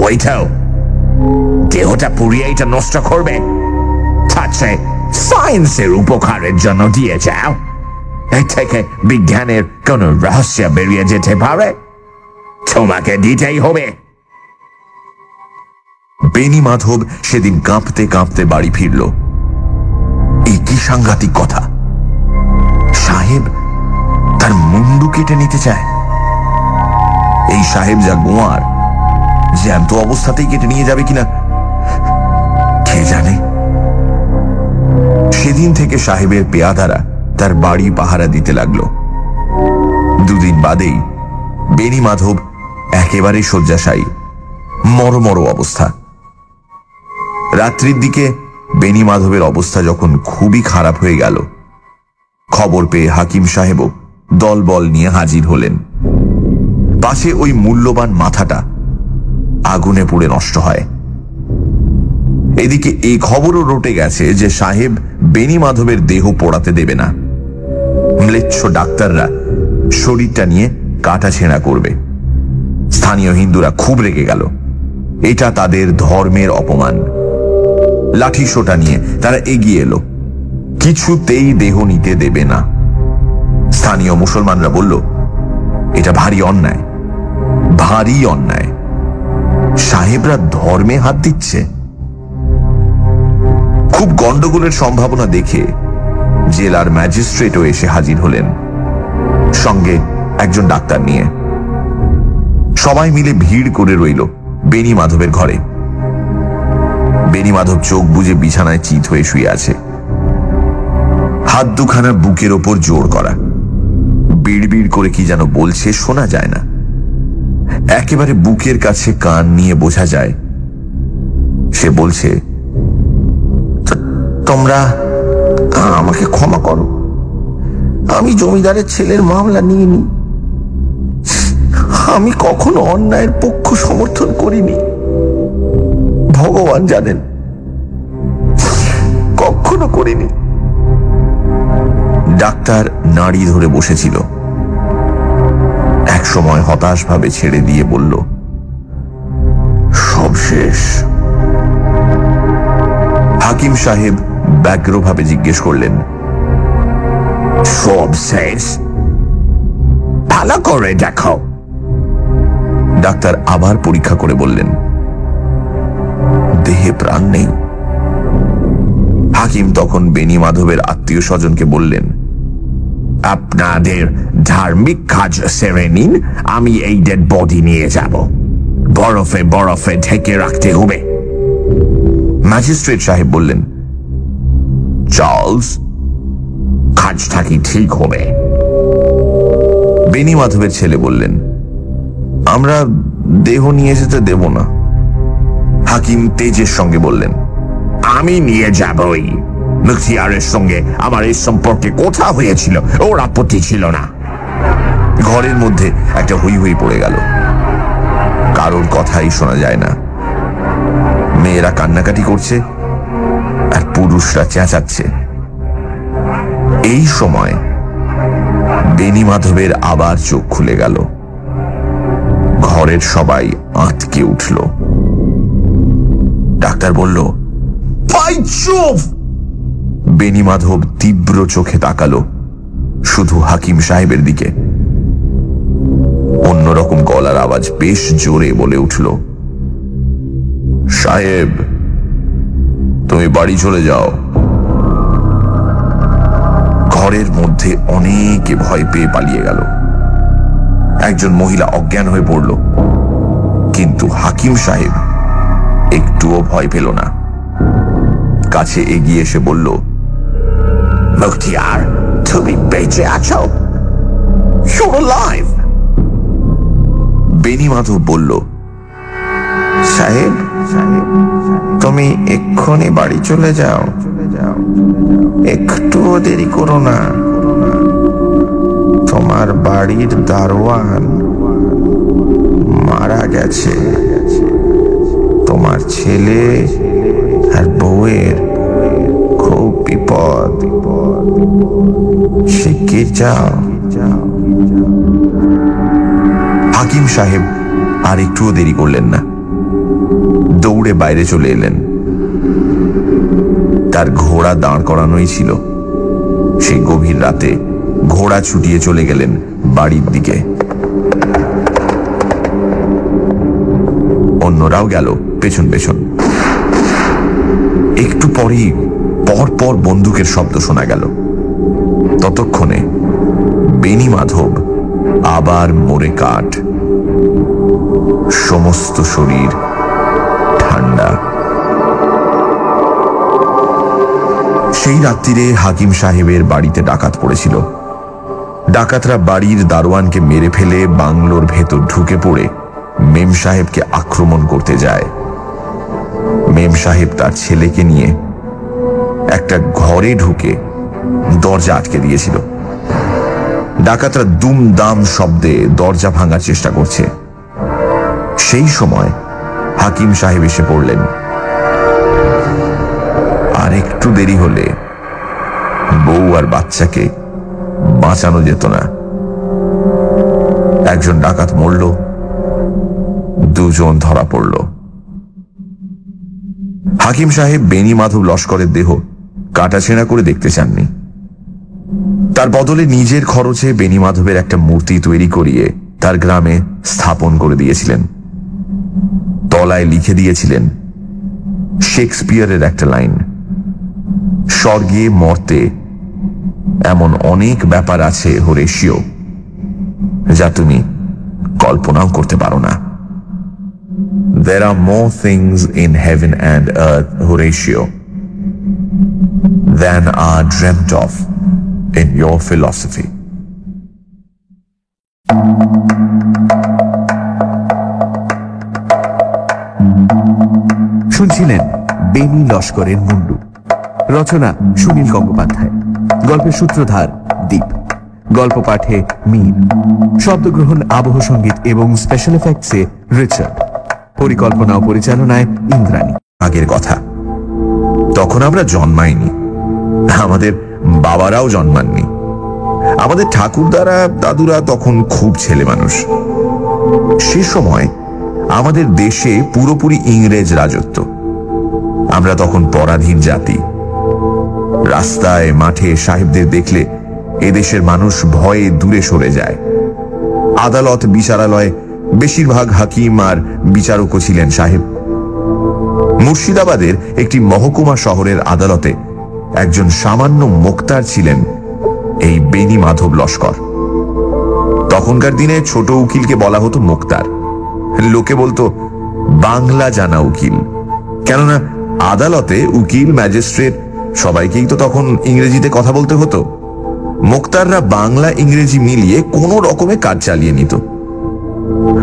ওইটাও দেহটা পুড়িয়ে এটা নষ্ট করবে? থাকছে সায়েন্সের উপকারের জন্য দিয়ে যাও। এর থেকে বিজ্ঞানের কোন রহস্য বেরিয়ে যেতে পারে? তোমাকে দিতেই হবে। বেনি মাধব সেদিন কাঁপতে কাঁপতে বাড়ি ফিরল। এই কি সাংঘাতিক কথা! সাহেব তার মুন্ডু কেটে নিতে চায়। এই সাহেব যা গোয়ার, জ্যান্ত অবস্থাতেই কেটে নিয়ে যাবে কিনা কে জানে। সেদিন থেকে সাহেবের পেয়াদারা তার বাড়ি পাহারা দিতে লাগলো। দুদিন বাদেই বেনি মাধব একেবারে শয্যাশায়ী, মরমর অবস্থা। রাত্রির দিকে বেনি মাধবের অবস্থা যখন খুবই খারাপ হয়ে গেল, খবর পেয়ে হাকিম সাহেবও দলবল নিয়ে হাজির হলেন। পাশে ওই মূল্যবান মাথাটা আগুনে পুড়ে নষ্ট হয়। এদিকে এই খবরও রটে গেছে যে সাহেব বেনি মাধবের দেহ পোড়াতে দেবে না। ম্লেচ্ছ ডাক্তাররা শরীরটা নিয়ে কাটাছেঁড়া করবে। স্থানীয় হিন্দুরা খুব রেগে গেল। এটা তাদের ধর্মের অপমান। লাঠি সোটা নিয়ে তারা এগিয়ে এলো, কিছুতেই দেহ নিতে দেবে না। স্থানীয় মুসলমানরা বলল, এটা ভারী অন্যায়, ভারী অন্যায়। সাহেবরা ধর্মে হাত দিচ্ছে। খুব গন্ডগোলের সম্ভাবনা দেখে জেলার ম্যাজিস্ট্রেটও এসে হাজির হলেন, সঙ্গে একজন ডাক্তার নিয়ে। সবাই মিলে ভিড় করে রইল বেনি মাধবের ঘরে। বেনি মাধব চোখ বুজে বিছানায় চিত হয়ে শুয়ে আছে, হাত দুখানা বুকের ওপর জোর করা। বিড়বিড় করে কি যেন বলছে, শোনা যায় না। একেবারে বুকের কাছে কান নিয়ে বোঝা যায় সে বলছে, তোমরা আমাকে ক্ষমা করো, আমি জমিদারের ছেলের মামলা নিয়ে নি। আমি কখনো অন্যায়ের পক্ষ সমর্থন করিনি, ভগবান জানেন, কখনো করিনি। ডাক্তার নাড়ি ধরে বসেছিল। এক সময় হতাশ ভাবে ছেড়ে দিয়ে বলল, সব শেষ। হাকিম সাহেব ব্যগ্রভাবে জিজ্ঞেস করলেন, সব শেষ? ভালো করে দেখো। ডাক্তার আবার পরীক্ষা করে বললেন, দেহে প্রাণ নেই। হাকিম তখন বেনি মাধবের আত্মীয় স্বজনকে বললেন, আপনাদের ধার্মিক কাজ সেরে নিন, আমি এই ডেড বডি নিয়ে যাব। বরফে বরফে ঢেকে রাখতে হবে। ম্যাজিস্ট্রেট সাহেব বললেন, চার্লস, কাজটা কি ঠিক হবে? বেনি মাধবের ছেলে বললেন, আমরা দেহ নিয়ে যেতে দেব না। হাকিম তেজের সঙ্গে বললেন, আমি নিয়ে যাবই। মুখতিয়ারের সঙ্গে আমার এই সম্পর্কে কথা হয়েছিল, ওর আপত্তি ছিল না। ঘরের মধ্যে একটা হই হই পড়ে গেল। কারোর কথাই শোনা যায় না। মেয়েরা কান্নাকাটি করছে আর পুরুষরা চেঁচাচ্ছে। এই সময় বেনি মাধবের আবার চোখ খুলে গেল। ঘরের সবাই আঁতকে উঠল। ডাক্তার বলল, ভাই চুপ! বেনি মাধব তীব্র চোখে তাকালো শুধু হাকিম সাহেবের দিকে। অন্যরকম গলার আওয়াজ বেশ জোরে বলে উঠল, সাহেব, তুমি বাড়ি চলে যাও। ঘরের মধ্যে অনেকে ভয় পেয়ে পালিয়ে গেল। একজন মহিলা অজ্ঞান হয়ে পড়ল, কিন্তু হাকিম সাহেব একটুও ভয় পেল না। কাছে এগিয়ে এসে বলল, মুখতিয়ার, তুমি বেঁচে আছো? You're alive! বেনি মাধব বলল, সাহেব, তুমি এক্ষুনি বাড়ি চলে যাও, একটুও দেরি করো না। তোমার বাড়ির দারোয়ান মারা গেছে। তোমার ছেলে আর বউয়ের খুব বিপদ। শিগগির যাও। হাকিম সাহেব আর একটুও দেরি করলেন না, দৌড়ে বাইরে চলে এলেন। তার ঘোড়া দাঁড় করানোই ছিল। সেই গভীর রাতে ঘোড়া ছুটিয়ে চলে গেলেন বাড়ির দিকে। অন্যরাও গেল পেছন পেছন। একটু পরেই পর বন্দুকের শব্দ শোনা গেল। ততক্ষণে বেনি মাধব আবার মরে কাঠ, সমস্ত শরীর ঠান্ডা। সেই রাত্রিরে হাকিম সাহেবের বাড়িতে ডাকাত পড়েছিল। ডাকাতরা বাড়ির দারোয়ানকে মেরে ফেলে বাংলোর ভেতর ঢুকে পড়ে মেম সাহেবকে আক্রমণ করতে যায়। মেম সাহেব তার ছেলেকে নিয়ে একটা ঘরে ঢুকে দরজা আটকে দিয়েছিল। ডাকাতরা দুমদাম শব্দে দরজা ভাঙার চেষ্টা করছে। সেই সময় হাকিম সাহেব এসে পড়লেন। আর একটু দেরি হলে বউ আর বাচ্চাকে বাঁচানো যেত না। একজন ডাকাত মরল, দুজন ধরা পড়ল। হাকিম সাহেব বেনি মাধব লস্করের দেহ কাটাছেঁড়া করে দেখতে চাননি। তার বদলে নিজের খরচে বেনি মাধবের একটা মূর্তি তৈরি করিয়ে তার গ্রামে স্থাপন করে দিয়েছিলেন। তলায় লিখে দিয়েছিলেন শেক্সপিয়ারের একটা লাইন, স্বর্গে মর্তে এমন অনেক ব্যাপার আছে হোরেশিও, যা তুমি কল্পনাও করতে পারো না। There are more things in heaven and earth, Horatio, than are dreamt of in your philosophy. শুনছিলেন বেনি লস্করের মুন্ডু। রচনা সুনীল গঙ্গোপাধ্যায়। গল্পের সূত্রধার দীপ। গল্প পাঠে মীর। শব্দগ্রহণ, আবহ সঙ্গীত এবং স্পেশাল এফেক্টসে রিচার্ড। পরিকল্পনা ও পরিচালনায় ইন্দ্রাণী। আগের কথা, তখন আমরা জন্মাইনি, আমাদের বাবারাও জন্মাননি। আমাদের ঠাকুরদারা দাদুরা তখন খুব ছেলে মানুষ। সে সময় আমাদের দেশে পুরোপুরি ইংরেজ রাজত্ব। আমরা তখন পরাধীন জাতি। রাস্তায় মাঠে সাহেবদের দেখলে এদেশের মানুষ ভয়ে দূরে সরে যায়। আদালত বিচারালয়ে বেশিরভাগ হাকিম আর বিচারকও ছিলেন সাহেব। মুর্শিদাবাদের একটি মহকুমা শহরের আদালতে একজন সামান্য মোক্তার ছিলেন এই বেনি মাধব লস্কর। তখনকার দিনে ছোট উকিলকে বলা হতো মোক্তার। লোকে বলতো বাংলা জানা উকিল, কেননা আদালতে উকিল, ম্যাজিস্ট্রেট সবাইকেই তো তখন ইংরেজিতে কথা বলতে হতো। মোক্তাররা বাংলা ইংরেজি মিলিয়ে কোনো রকমে কাজ চালিয়ে নিত।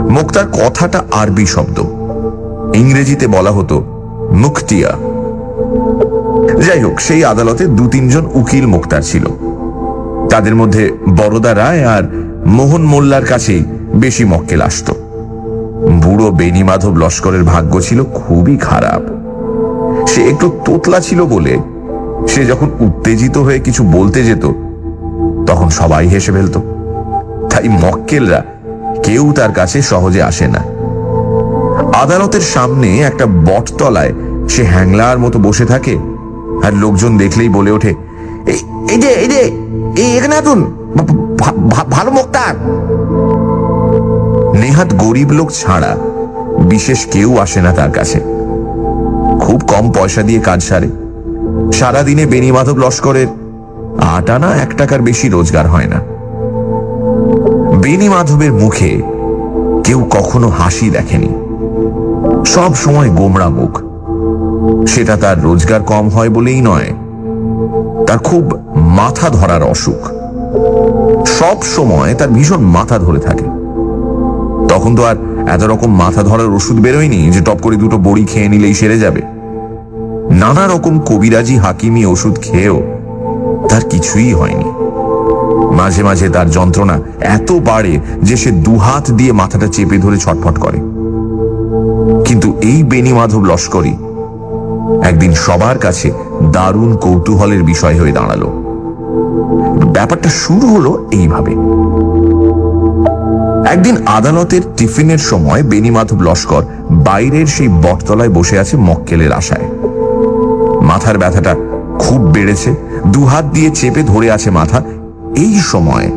মোক্তার কথাটা আরবি শব্দ, ইংরেজিতে বলা হতো মুখতিয়া। যাই হোক, সেই আদালতে 2-3 জন উকিল মোক্তার ছিল। তাদের মধ্যে বরদা রায় আর মোহন মোল্লার কাছেই বেশি মক্কেল আসত। বুড়ো বেণীমাধব লস্করের ভাগ্য ছিল খুবই খারাপ। সে একটু তোতলা ছিল বলে সে যখন উত্তেজিত হয়ে কিছু বলতে যেত তখন সবাই হেসে ফেলত। তাই মক্কেলরা কেউ তার কাছে সহজে আসে না। আদালতের সামনে একটা বটতলায় সে হ্যাংলার মতো বসে থাকে, আর লোকজন দেখলেই বলে ওঠে, এই যে এখানে আতুন, ভালো মোক্তার। নেহাত গরিব লোক ছাড়া বিশেষ কেউ আসে না তার কাছে। খুব কম পয়সা দিয়ে কাজ সারে। সারাদিনে বেণীমাধব লস্করের 8 আনা 1 টাকার বেশি রোজগার হয় না। বেণীমাধবের মুখে কেউ কখনো হাসি দেখেনি, সব সময় গোমড়া মুখ। সেটা তার রোজগার কম হয় বলেই নয়, তার খুব মাথা ধরার অসুখ। সব সময় তার ভীষণ মাথা ধরে থাকে। তখন তো আর এত রকম মাথা ধরার ওষুধ বেরোয়নি যে টপ করে 2টো বড়ি খেয়ে নিলেই সেরে যাবে। নানা রকম কবিরাজি হাকিমি ওষুধ খেয়েও তার কিছুই হয়নি। মাঝে মাঝে তার যন্ত্রণা এত বাড়ে যে সে 2 হাত দিয়ে মাথাটা চেপে ধরে ছটফট করে। কিন্তু এই বেণীমাধব লস্করই একদিন সবার কাছে দারুণ কৌতূহলের বিষয় হয়ে দাঁড়ালো। ব্যাপারটা শুরু হলো এইভাবে। একদিন আদালতের টিফিনের সময় বেণীমাধব লস্কর বাইরের সেই বটতলায় বসে আছে মক্কেলের আশায়। মাথার ব্যথাটা খুব বেড়েছে, 2 হাত দিয়ে চেপে ধরে আছে মাথা। এই সময়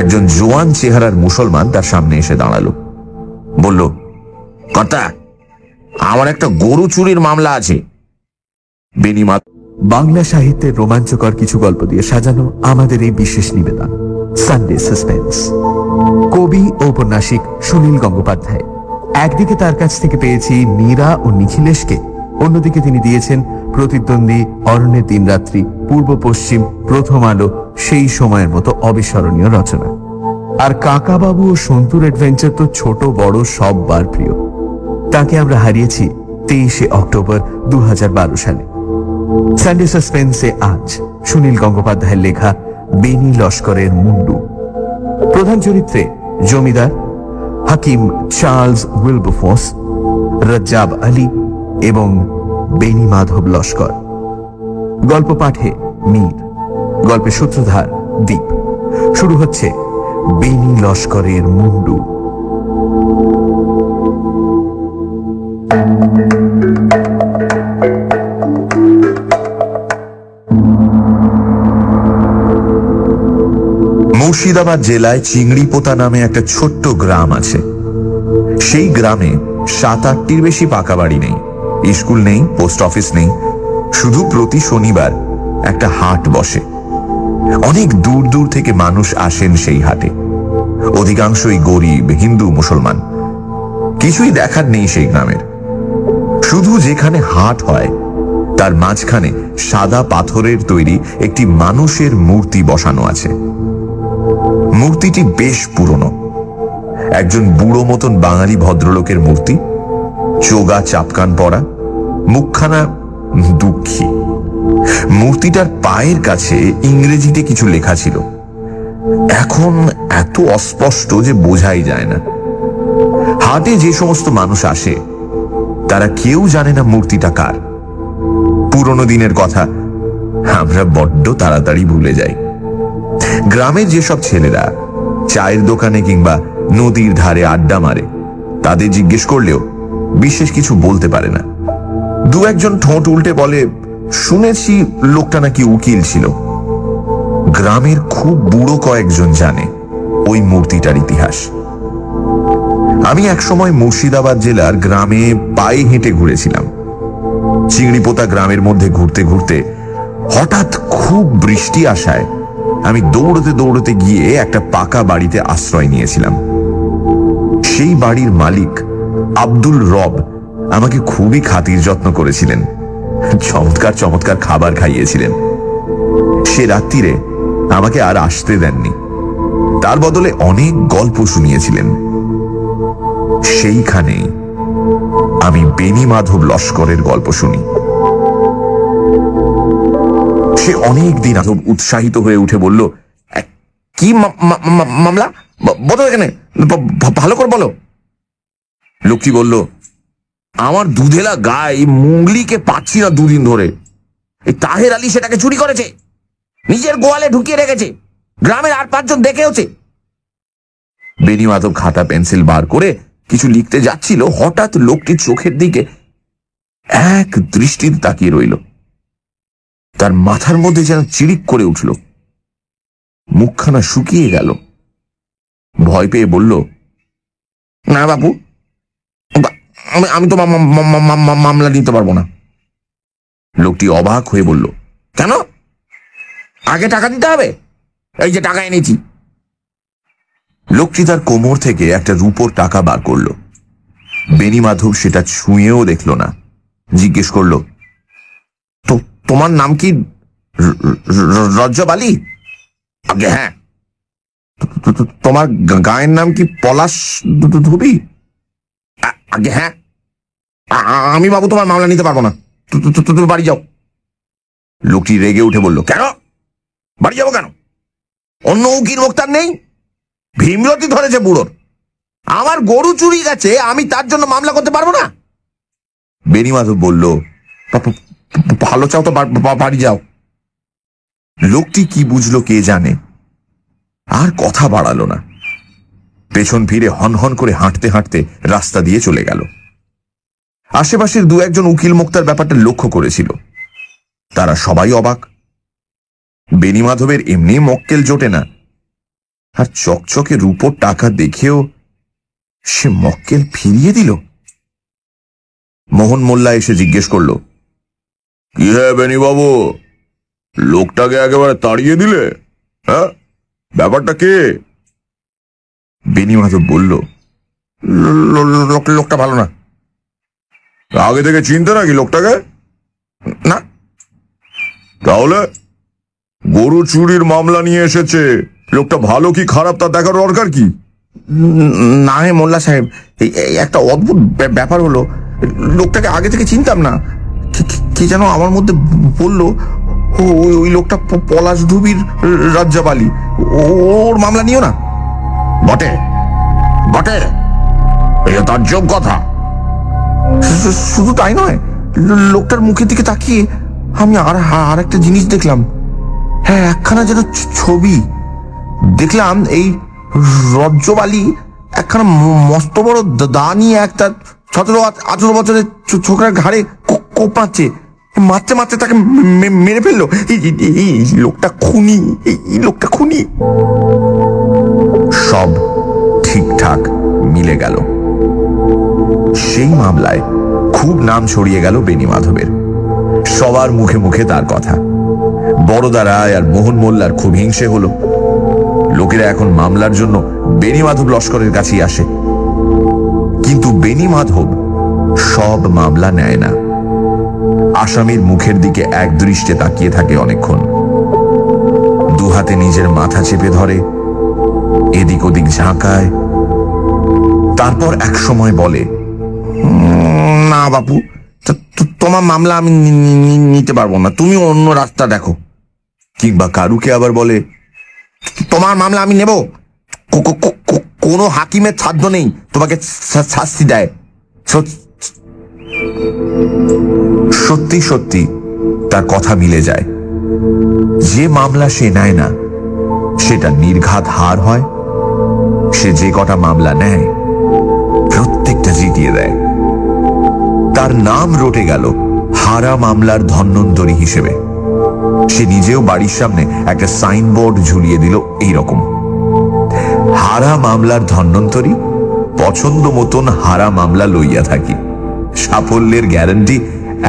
একজন জোয়ান চেহারার মুসলমান তার সামনে এসে দাঁড়ালো। বলল, কর্তা, আমার একটা গরু চুরির মামলা আছে। বেণীমাধব বাংলা সাহিত্যের রোমাঞ্চকর কিছু গল্প দিয়ে সাজানো আমাদের এই বিশেষ নিবেদন সানডে সাসপেন্স। কবি ও ঔপন্যাসিক সুনীল গঙ্গোপাধ্যায়। একদিকে তার কাছ থেকে পেয়েছি মীরা ও নিখিলেশকে, অন্যদিকে তিনি দিয়েছেন প্রতিদ্বন্দ্বী, অরণ্যের দিনরাত্রি, পূর্ব পশ্চিম, প্রথম আলো, সেই সময়ের মতো অবিস্মরণীয় রচনা। আর কাকাবাবু ও সন্তুর অ্যাডভেঞ্চার তো ছোট বড় সববার প্রিয়। তাকে আমরা হারিয়েছি 23শে অক্টোবর 2012 সালে। সানডে সাসপেন্সে আজ সুনীল গঙ্গোপাধ্যায়ের লেখা বেণী লস্করের মুন্ডু। প্রধান চরিত্রে জমিদার, হাকিম চার্লস উইলবারফোর্স, রজ্জাব আলী এবং বেণীমাধব লস্কর। গল্প পাঠে মীর, গল্পের সূত্রধার দীপ। শুরু হচ্ছে বেণী লস্করের মুন্ডু। মুর্শিদাবাদ জেলায় চিংড়িপোতা নামে একটা ছোট্ট গ্রাম আছে। সেই গ্রামে 7-8টির বেশি পাকা বাড়ি নেই, স্কুল নেই, পোস্ট অফিস নেই। শুধু প্রতি শনিবার একটা হাট বসে। অনেক দূর দূর থেকে মানুষ আসেন সেই হাটে। অধিকাংশই গরিব, হিন্দু, মুসলমান। কিছুই দেখার নেই সেই গ্রামের। শুধু যেখানে হাট হয় তার মাঝখানে সাদা পাথরের তৈরি একটি মানুষের মূর্তি বসানো আছে। মূর্তিটি বেশ পুরনো, একজন বুড়ো মতন বাঙালি ভদ্রলোকের মূর্তি। চোগা চাপকান পরা, মুখখানা দুঃখী। মূর্তিটার পায়ের কাছে ইংরেজিতে কিছু লেখা ছিল, এখন এত অস্পষ্ট যে বোঝাই যায় না। হাটে যে সমস্ত মানুষ আসে তারা কেউ জানে না মূর্তিটা কার। পুরনো দিনের কথা আমরা বড্ড তাড়াতাড়ি ভুলে যাই। গ্রামের যেসব ছেলেরা চায়ের দোকানে কিংবা নদীর ধারে আড্ডা মারে তাদের জিজ্ঞেস করলেও বিশেষ কিছু বলতে পারে না। 2-1 জন ঠোঁট উল্টে বলে, শুনেছি লোকটা নাকি উকিল ছিল। গ্রামের খুব বুড়ো কয়েকজন জানে ওই মূর্তিটার ইতিহাস। আমি একসময় মুর্শিদাবাদ জেলার গ্রামে পায়ে হেঁটে ঘুরেছিলাম। চিংড়িপোতা গ্রামের মধ্যে ঘুরতে ঘুরতে হঠাৎ খুব বৃষ্টি আসায় আমি দৌড়তে দৌড়তে গিয়ে একটা পাকা বাড়িতে আশ্রয় নিয়েছিলাম। সেই বাড়ির মালিক আব্দুল রব আমাকে খুবই খাতির যত্ন করেছিলেন, চমৎকার চমৎকার খাবার খাইয়েছিলেন। সে রাত্রিরে আমাকে আর আসতে দেননি, তার বদলে অনেক গল্প শুনিয়েছিলেন। সেইখানেই আমি বেণীমাধব লস্করের গল্প শুনি। সে অনেক দিন উৎসাহিত হয়ে উঠে বলল, কি মামলা? বলো এখানে, ভালো করে বলো। লোকটি বলল, আমার দুধেলা গায়ে মুঙ্গলিকে পাচ্ছি না দুদিন ধরে। এই তাহের আলী সেটাকে চুরি করেছে, নিজের গোয়ালে ঢুকিয়ে রেখেছে, গ্রামের আর 5 জন দেখেওছে। বেনি মাধব খাতা পেন্সিল বার করে কিছু লিখতে যাচ্ছিল, হঠাৎ লোকটির চোখের দিকে এক দৃষ্টিতে তাকিয়ে রইল। তার মাথার মধ্যে যেন চিড়িক করে উঠল, মুখখানা শুকিয়ে গেল। ভয় পেয়ে বলল, না বাবু, আমি তো মামলা নিতে পারবো না। লোকটি অবাক হয়ে বলল, কেন? আগে টাকা দিতে হবে, এই যে টাকা এনেছি। লোকটি তার কোমর থেকে একটা রূপোর টাকা বার করল। বেনি মাধব সেটা ছুঁয়েও দেখল না। জিজ্ঞেস করল, তো তোমার নাম কি রজ্জব আলী? আগে হ্যাঁ। তোমার গায়ের নাম কি পলাশ ধুবি? আগে হ্যাঁ। আমি বাবু তোমার মামলা নিতে পারবো না, তুমি বাড়ি যাও। লোকটি রেগে উঠে বলল, কেন বাড়ি যাবো কেন? অন্য উকিল মোক্তার নেই? ভীমরতি ধরেছে বুড়োর, আমার গরু চুরি গেছে, আমি তার জন্য মামলা করতে পারবো না? বেনি মাধব বলল, ভালো চাও তো বাড়ি যাও। লোকটি কি বুঝলো কে জানে, আর কথা বাড়ালো না। পেছন ফিরে হনহন করে হাঁটতে হাঁটতে রাস্তা দিয়ে চলে গেল। আশেপাশের 2-1 উকিল মোক্তার ব্যাপারটা লক্ষ্য করেছিল। তারা সবাই অবাক। বেনি মাধবের এমনি মক্কেল জোটে না, আর চকচকে রূপোর টাকা দেখেও সে মক্কেল ফিরিয়ে দিল। মোহন মোল্লা এসে জিজ্ঞেস করল, কি হ্যাঁ বেনি বাবু, লোকটাকে একেবারে তাড়িয়ে দিলে? হ্যাঁ, ব্যাপারটা কে? বেনি মাধব বলল, লোকটা ভালো না। আগে থেকে চিনতে নাকি লোকটাকে? না। তাহলে গরু চুরির মামলা নিয়ে এসেছে, লোকটা ভালো কি খারাপ তা দেখার দরকার কি? না হে মোল্লা সাহেব, এই একটা অদ্ভুত ব্যাপার হলো, লোকটাকে আগে থেকে চিনতাম না। কি যেন আমার মধ্যে বললো, ওই লোকটা পলাশ ধুবির রজ্জব আলী, ওর মামলা নিও না। বটে বটে, এটা তার যোগ কথা। শুধু তাই নয়, লোকটার মুখের দিকে তাকিয়ে আমি আর একটা জিনিস দেখলাম। হ্যাঁ, একখানা যেন ছবি দেখলাম। এই রজ্জব আলী একখানা মস্ত বড় দা নিয়ে একটা 17-18 বছরের ছোকরার ঘাড়ে কোপ মারছে, মারতে মারতে তাকে মেরে ফেললো। এই লোকটা খুনি, এই লোকটা খুনি। সব ঠিকঠাক মিলে গেল। সেই মামলায় খুব নাম ছড়িয়ে গেল বেনি মাধবের। সবার মুখে মুখে তার কথা। বড়দা রায় আর মোহন মোল্লার খুব হিংসে হলো। লোকেরা এখন মামলার জন্য বেনি মাধব লস্করের কাছেই আসে। কিন্তু বেনি মাধব সব মামলা নেয় না। আসামির মুখের দিকে এক দৃষ্টে তাকিয়ে থাকে অনেকক্ষণ। দুহাতে নিজের মাথা চেপে ধরে, এদিক ওদিক ঝাঁকায়। তারপর এক সময় বলে, না বাপু, তোমার মামলা আমি নিতে পারবো না, তুমি অন্য রাস্তা দেখো। কিংবা কারুকে আবার বলে, তোমার মামলা আমি নেব, কোনো হাকিমের সাধ্য নেই তোমাকে শাস্তি দেয়। সত্যি সত্যি তার কথা মিলে যায়। যে মামলা সে নেয় না সেটা নির্ঘাত হার হয়। সে যে কটা মামলা নেয় প্রত্যেকটা জিতিয়ে দেয়। তার নাম রটে গেল হারা মামলার ধন্বন্তরী হিসেবে। সে নিজেও বাড়ির সামনে একটা সাইনবোর্ড ঝুলিয়ে দিল এইরকম, হারা মামলার ধন্বন্তরী, পছন্দ মতন হারা মামলা লইয়া থাকি। সাফল্যের গ্যারান্টি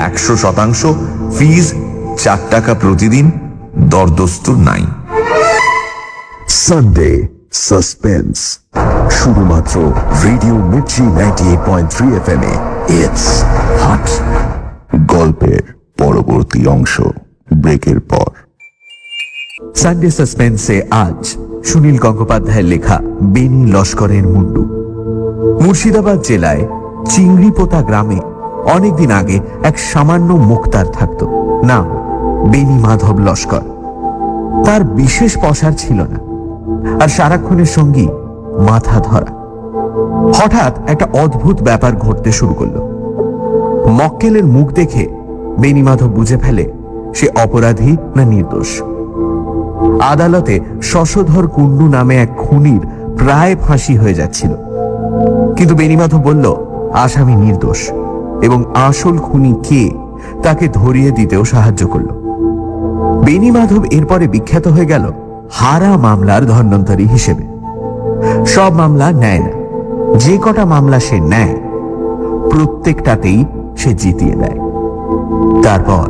100%, ফিজ 4 টাকা প্রতিদিন, দরদস্তুর নাই। সানডে সাসপেন্স শুধুমাত্র radio Mirchi 98.3 FM A. It's hot. গল্পের পরবর্তী অংশ ব্রেকের পর। সানডে সাসপেন্সে আজ সুনীল গঙ্গোপাধ্যায়ের লেখা বেনি লস্করের মুন্ডু। মুর্শিদাবাদ জেলায় চিংড়িপোতা গ্রামে অনেকদিন আগে এক সামান্য মুক্তার থাকত। নাম বেনি মাধব লস্কর। তার বিশেষ পসার ছিল না, আর সারাক্ষণের সঙ্গী মাথা ধরা। হঠাৎ একটা অদ্ভুত ব্যাপার ঘটতে শুরু করলো। মক্কেলের মুখ দেখে বেনি মাধব বুঝে ফেলে সে অপরাধী না নির্দোষ। আদালতে শশধর কুন্ডু নামে এক খুনির প্রায় ফাঁসি হয়ে যাচ্ছিল, কিন্তু বেনি মাধব বলল আসামি নির্দোষ এবং আসল খুনি কে তাকে ধরিয়ে দিতেও সাহায্য করল। বেনি মাধব এরপরে বিখ্যাত হয়ে গেল হারা মামলার ধন্বন্তরী হিসেবে। সব মামলা নেয় না, যে কটা মামলা সে নেয় প্রত্যেকটাতেই সে জিতিয়ে দেয়। তারপর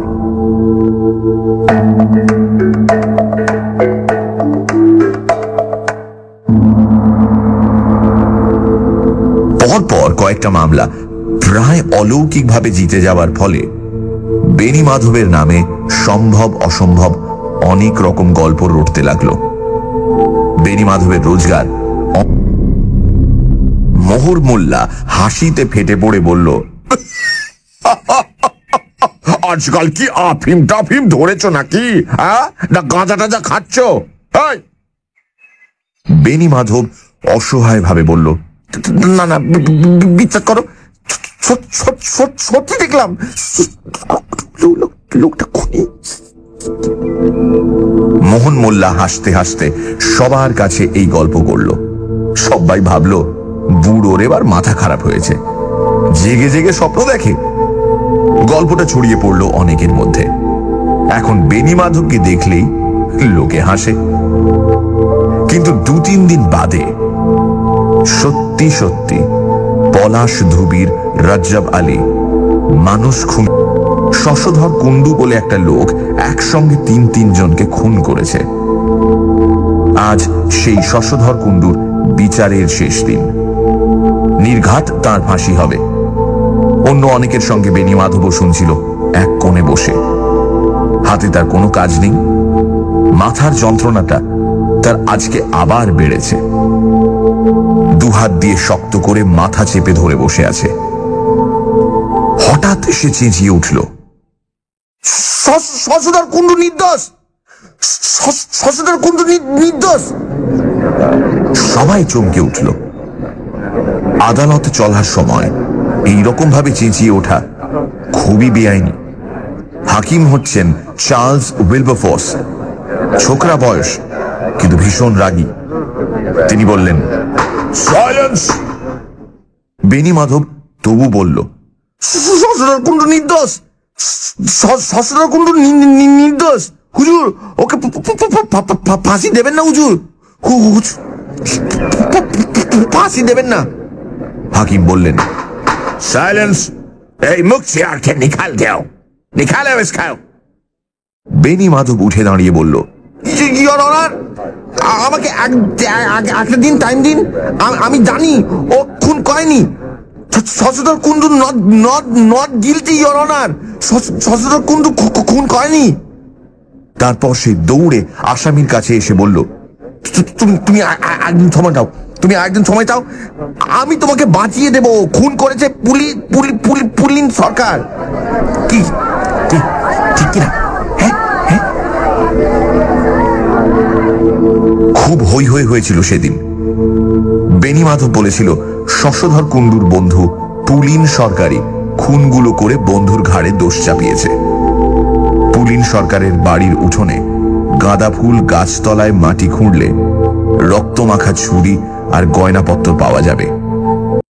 পরপর কয়েকটা মামলা প্রায় অলৌকিকভাবে জিতে যাওয়ার ফলে বেনি মাধবের নামে সম্ভব অসম্ভব অনেক রকম গল্প রটতে লাগলো। বেনি মাধবের রোজগার। মোহর মোল্লা হাসিতে ফেটে পড়ে বলল, আজকাল কি আফিম টাফিম ধরেছ নাকি? না গাঁজা টাজা খাচ্ছ? বেনি মাধব অসহায় ভাবে বলল, না না, বিশ্বাস করো, সত্যি দেখলাম লোকটা খুনি। মোহন মোল্লা হাসতে হাসতে সবার কাছে এই গল্প করল। সবাই ভাবলো বুড়োর এবার মাথা খারাপ হয়েছে, জেগে জেগে স্বপ্ন দেখে। গল্পটা ছড়িয়ে পড়লো অনেকের মধ্যে। এখন বেনি মাধবকে দেখলেই লোকে হাসে। কিন্তু 2-3 দিন বাদে সত্যি সত্যি পলাশ ধুবির রজ্জব আলী মানুষ খুন, শশধর কুন্ডু বলে একটা লোক একসঙ্গে 3 জনকে খুন করেছে। আজ সেই শশধর কুন্ডুর বিচারের শেষ দিন। নির্ঘাত তার ফাঁসি হবে। অন্য অনেকের সঙ্গে বেনি মাধবও শুনছিল এক কোণে বসে। হাতে তার কোনো কাজ নেই, মাথার যন্ত্রণাটা তার আজকে আবার বেড়েছে। দুহাত দিয়ে শক্ত করে মাথা চেপে ধরে বসে আছে। হঠাৎ সে চেঁচিয়ে উঠল, শশধর কুন্ডু নির্দোষ, শশধর কুন্ডু নির্দোষ। সবাই চমকে উঠল। আদালত চলার সময় এইরকম ভাবে চেঁচিয়ে ওঠা খুবই বেআইনি। হাকিম হচ্ছেন চার্লস উইলবারফোর্স। ছোকরা বয়স, কিন্তু ভীষণ রাগী। তিনি বললেন, সাইলেন্স। বেনি মাধব তবু বলল, শশধর কুন্ডু নির্দোষ, শশধর কুন্ডু নির্দোষ। হুজুর, ওকে ফাঁসি দেবেন না হুজুর, ফাঁসি দেবেন না। হাকিম বললেন, সাইলেন্স। এই মুখ চেয়ারকে নিকাল দাও, নিকালে খাও। বেনি মাধব উঠে দাঁড়িয়ে বলল, ইওর অনার, আমাকে একটা দিন টাইম দিন। আমি জানি ও খুন করেনি। Shashadhar Kundu not guilty your honour. Shashadhar Kundu খুন করেনি। তারপর সে দৌড়ে আসামির কাছে এসে বলল, তুমি একদিন সময় দাও, তুমি একদিন সময় দাও, আমি তোমাকে বাঁচিয়ে দেব। খুন করেছে পুলিন সরকার। কি ঠিক কিনা? খুব হই হই হয়েছিল সেদিন। বেনি মাধব বলেছিল শশধর কুন্ডুর বন্ধু পুলিন সরকারই খুনগুলো করে বন্ধুর ঘাড়ে দোষ চাপিয়েছে। পুলিন সরকারের বাড়ির উঠোনে গাঁদা ফুল গাছতলায় মাটি খুঁড়লে রক্তমাখা ছুরি আর গয়নাপত্র পাওয়া যাবে।